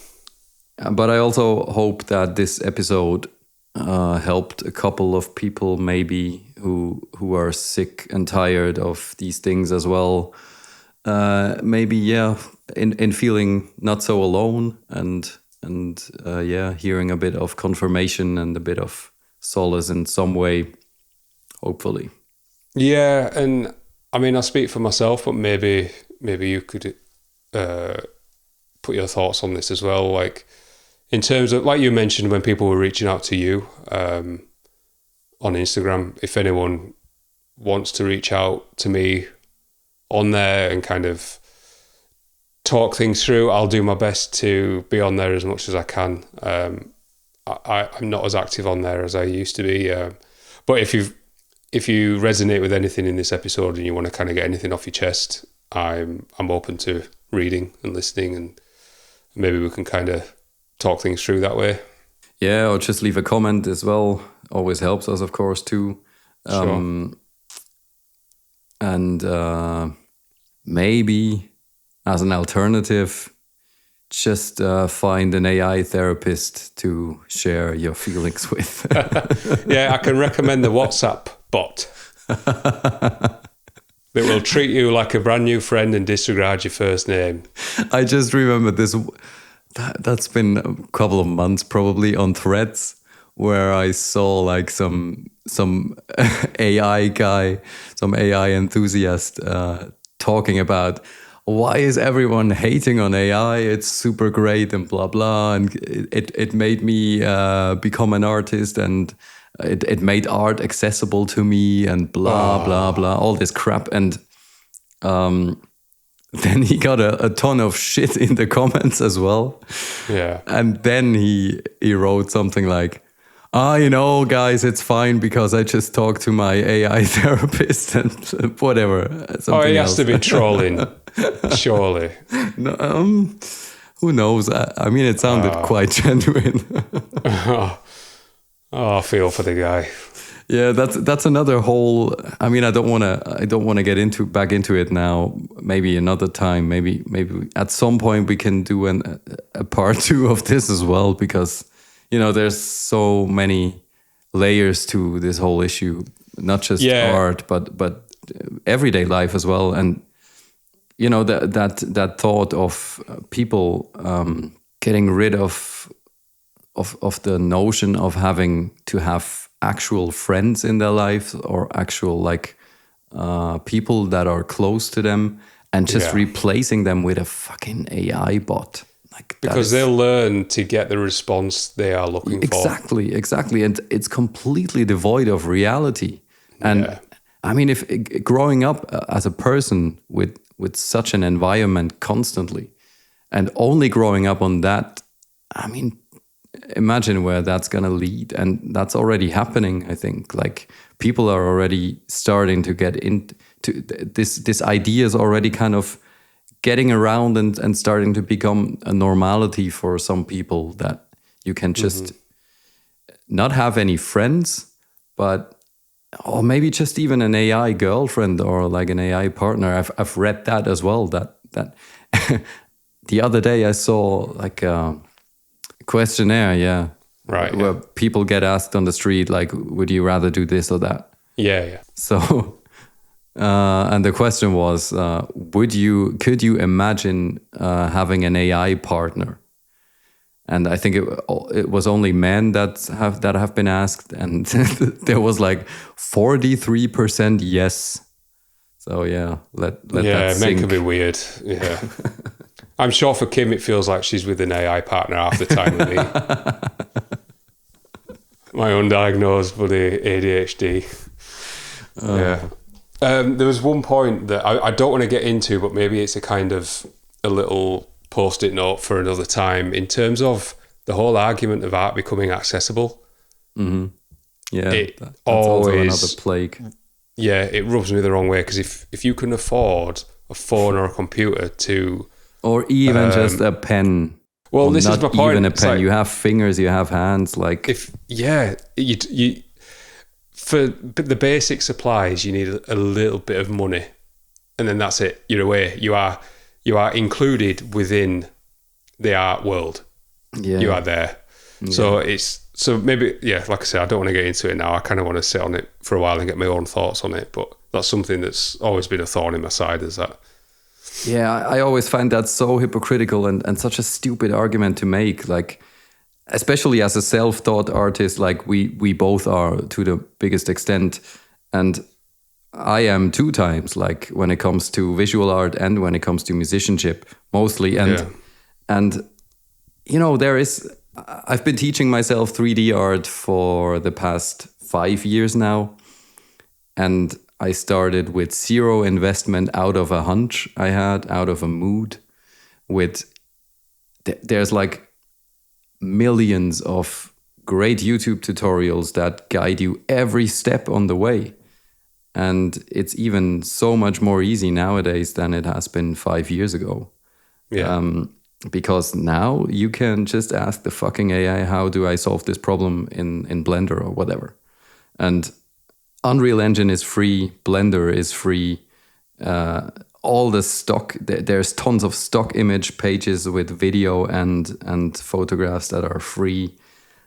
But I also hope that this episode helped a couple of people maybe who are sick and tired of these things as well. Maybe in feeling not so alone and hearing a bit of confirmation and a bit of solace in some way, hopefully.
Yeah, and I mean I speak for myself, but maybe you could put your thoughts on this as well, like in terms of, like you mentioned, when people were reaching out to you on Instagram, if anyone wants to reach out to me on there and kind of talk things through, I'll do my best to be on there as much as I can. I'm not as active on there as I used to be, but if you resonate with anything in this episode and you want to kind of get anything off your chest, I'm open to reading and listening, and maybe we can kind of talk things through that way.
Yeah, or just leave a comment as well. Always helps us, of course, too.
Sure.
And maybe as an alternative, just find an AI therapist to share your feelings with.
Yeah, I can recommend the WhatsApp bot that will treat you like a brand new friend and disregard your first name.
I just remember this. That's been a couple of months probably on Threads, where I saw like some AI guy, some AI enthusiast talking about why is everyone hating on AI? It's super great and blah blah, and it made me become an artist, and it made art accessible to me, and blah blah blah, all this crap. And then he got a ton of shit in the comments as well.
Yeah.
And then he wrote something like, guys, it's fine because I just talked to my AI therapist and whatever.
He has to be trolling, surely.
No, who knows? I mean, it sounded quite genuine.
I feel for the guy.
Yeah, that's another whole. I mean, I don't want to get back into it now. Maybe another time. Maybe at some point we can do a part 2 of this as well, because there's so many layers to this whole issue. Not just art, but everyday life as well. And that thought of people getting rid of the notion of having to have actual friends in their life, or actual people that are close to them, and just replacing them with a fucking AI bot.
Because they'll learn to get the response they are looking for.
Exactly. And it's completely devoid of reality. And I mean, if growing up as a person with such an environment constantly, and only growing up on that, I mean, imagine where that's going to lead. And that's already happening, I think. Like, people are already starting to get into this idea is already kind of getting around and starting to become a normality for some people, that you can just not have any friends, or maybe just even an AI girlfriend or like an AI partner. I've read that as well, that the other day I saw like a questionnaire,
Right.
where people get asked on the street, like, would you rather do this or that?
Yeah.
So, and the question was, could you imagine having an AI partner? And I think it was only men that have been asked, and there was like 43% yes. So yeah, let that sink.
Men can be weird. Yeah. I'm sure for Kim it feels like she's with an AI partner half the time with me. My undiagnosed bloody ADHD. Yeah. There was one point that I don't want to get into, but maybe it's a little post-it note for another time in terms of the whole argument of art becoming accessible.
Mm-hmm. Yeah, that's
always,
also another plague.
Yeah, it rubs me the wrong way, because if you can afford a phone or a computer to...
Or even just a pen.
Well, this is my point.
Even a pen. Like, you have fingers, you have hands. Like
you for the basic supplies, you need a little bit of money, and then that's it. You're away. You are included within the art world. Yeah, you are there. Yeah. So maybe like I said, I don't want to get into it now. I kind of want to sit on it for a while and get my own thoughts on it. But that's something that's always been a thorn in my side. Is that?
Yeah, I always find that so hypocritical and such a stupid argument to make. Like, especially as a self-taught artist, like we both are to the biggest extent, and I am 2 times, like when it comes to visual art and when it comes to musicianship mostly. And you know, I've been teaching myself 3D art for the past 5 years now, and I started with 0 investment out of a hunch I had, out of a mood. There's like millions of great YouTube tutorials that guide you every step on the way. And it's even so much more easy nowadays than it has been 5 years ago. Yeah. Because now you can just ask the fucking AI, how do I solve this problem in Blender or whatever? And Unreal Engine is free, Blender is free, all the stock, there's tons of stock image pages with video and photographs that are free.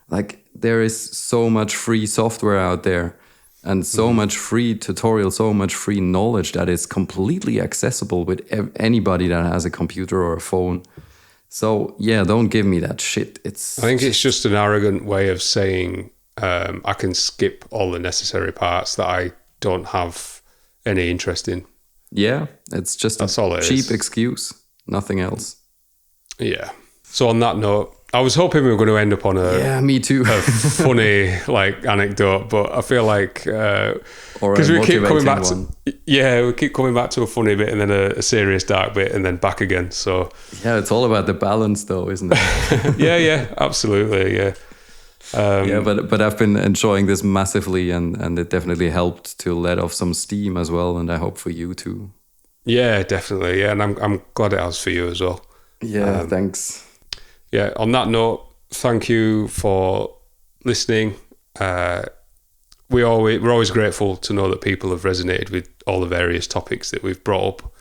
Like, there is so much free software out there and so much free tutorial, so much free knowledge that is completely accessible with anybody that has a computer or a phone. So yeah, don't give me that shit. I
think it's just an arrogant way of saying I can skip all the necessary parts that I don't have any interest in.
Yeah, it's just a cheap excuse, nothing else.
Yeah. So on that note, I was hoping we were going to end up on
me too.
a funny anecdote, but I feel like because we keep coming back we keep coming back to a funny bit and then a serious dark bit and then back again. So
yeah, it's all about the balance, though, isn't it?
yeah, absolutely, yeah.
But I've been enjoying this massively, and it definitely helped to let off some steam as well, and I hope for you too.
Yeah, definitely. Yeah, and I'm glad it has for you as well.
Yeah, thanks.
Yeah, on that note, thank you for listening. We're always grateful to know that people have resonated with all the various topics that we've brought up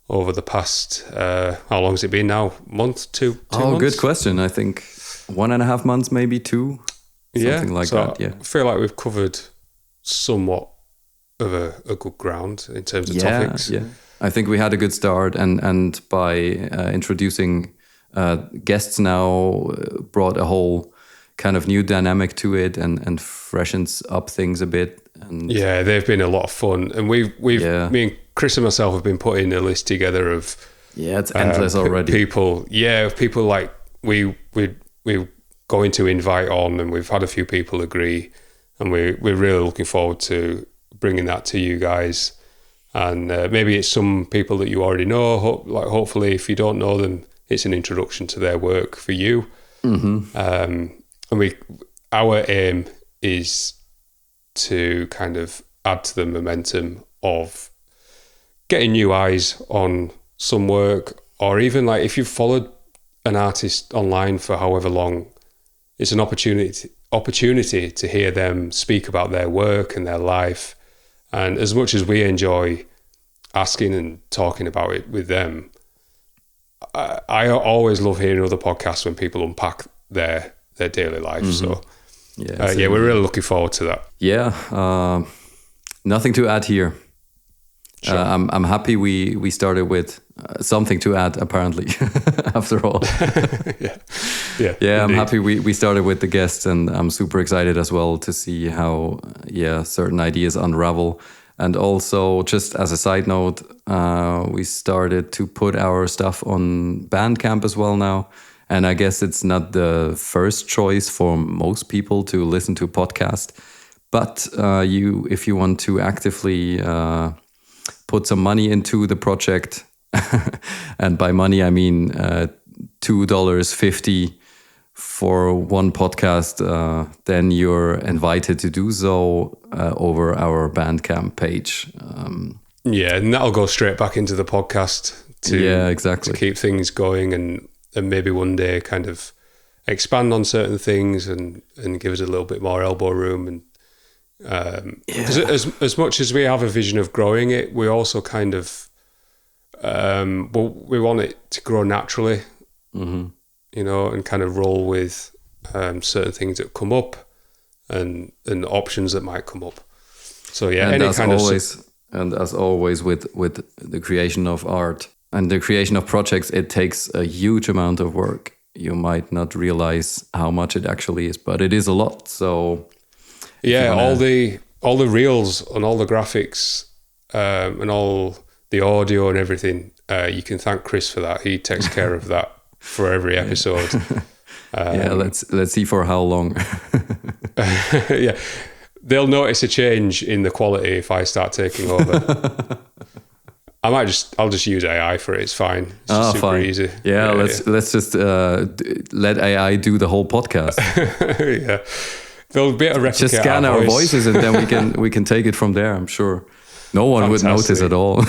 over the past, how long has it been now? Month, two months?
Good question. I think 1.5 months, maybe 2. Something like that, yeah.
I feel like we've covered somewhat of a good ground in terms of topics.
Yeah, I think we had a good start, and by introducing guests now brought a whole kind of new dynamic to it and freshens up things a bit. And
yeah, they've been a lot of fun, and we've me and Chris and myself have been putting a list together of
it's endless already.
People like we're going to invite on, and we've had a few people agree, and we're really looking forward to bringing that to you guys. And maybe it's some people that you already know. Hopefully, if you don't know them, it's an introduction to their work for you. And our aim is to kind of add to the momentum of getting new eyes on some work, or even like if you've followed an artist online for however long, it's an opportunity to hear them speak about their work and their life. And as much as we enjoy asking and talking about it with them, I always love hearing other podcasts when people unpack their daily life. So we're really looking forward to that.
Yeah, nothing to add here.
Sure.
I'm happy we started with something to add, apparently, after all.
Yeah,
I'm happy we started with the guests, and I'm super excited as well to see how certain ideas unravel. And also, just as a side note, we started to put our stuff on Bandcamp as well now. And I guess it's not the first choice for most people to listen to a podcast. But if you want to actively put some money into the project, and by money I mean $2.50 for one podcast, then you're invited to do so over our Bandcamp page.
And that'll go straight back into the podcast to keep things going, and maybe one day kind of expand on certain things and give us a little bit more elbow room. And as much as we have a vision of growing it, we also kind of we want it to grow naturally. You know, and kind of roll with certain things that come up and options that might come up. So
and as always with the creation of art and the creation of projects, it takes a huge amount of work. You might not realize how much it actually is, but it is a lot. So
all the reels and all the graphics and all the audio and everything, you can thank Chris for that. He takes care of that for every episode.
Let's see for how long.
They'll notice a change in the quality if I start taking over. I'll just use AI for it. It's fine. It's just super easy.
Let's just let AI do the whole podcast.
They'll be able to replicate
just scan our voices, and then we can take it from there. I'm sure no one would notice at all.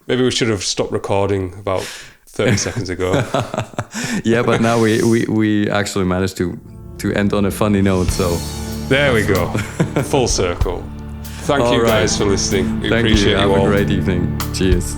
Maybe we should have stopped recording about 30 seconds ago.
But now we actually managed to end on a funny note. So
there we go. Full circle. Thank you guys for listening. We appreciate you all.
Have a great evening. Cheers.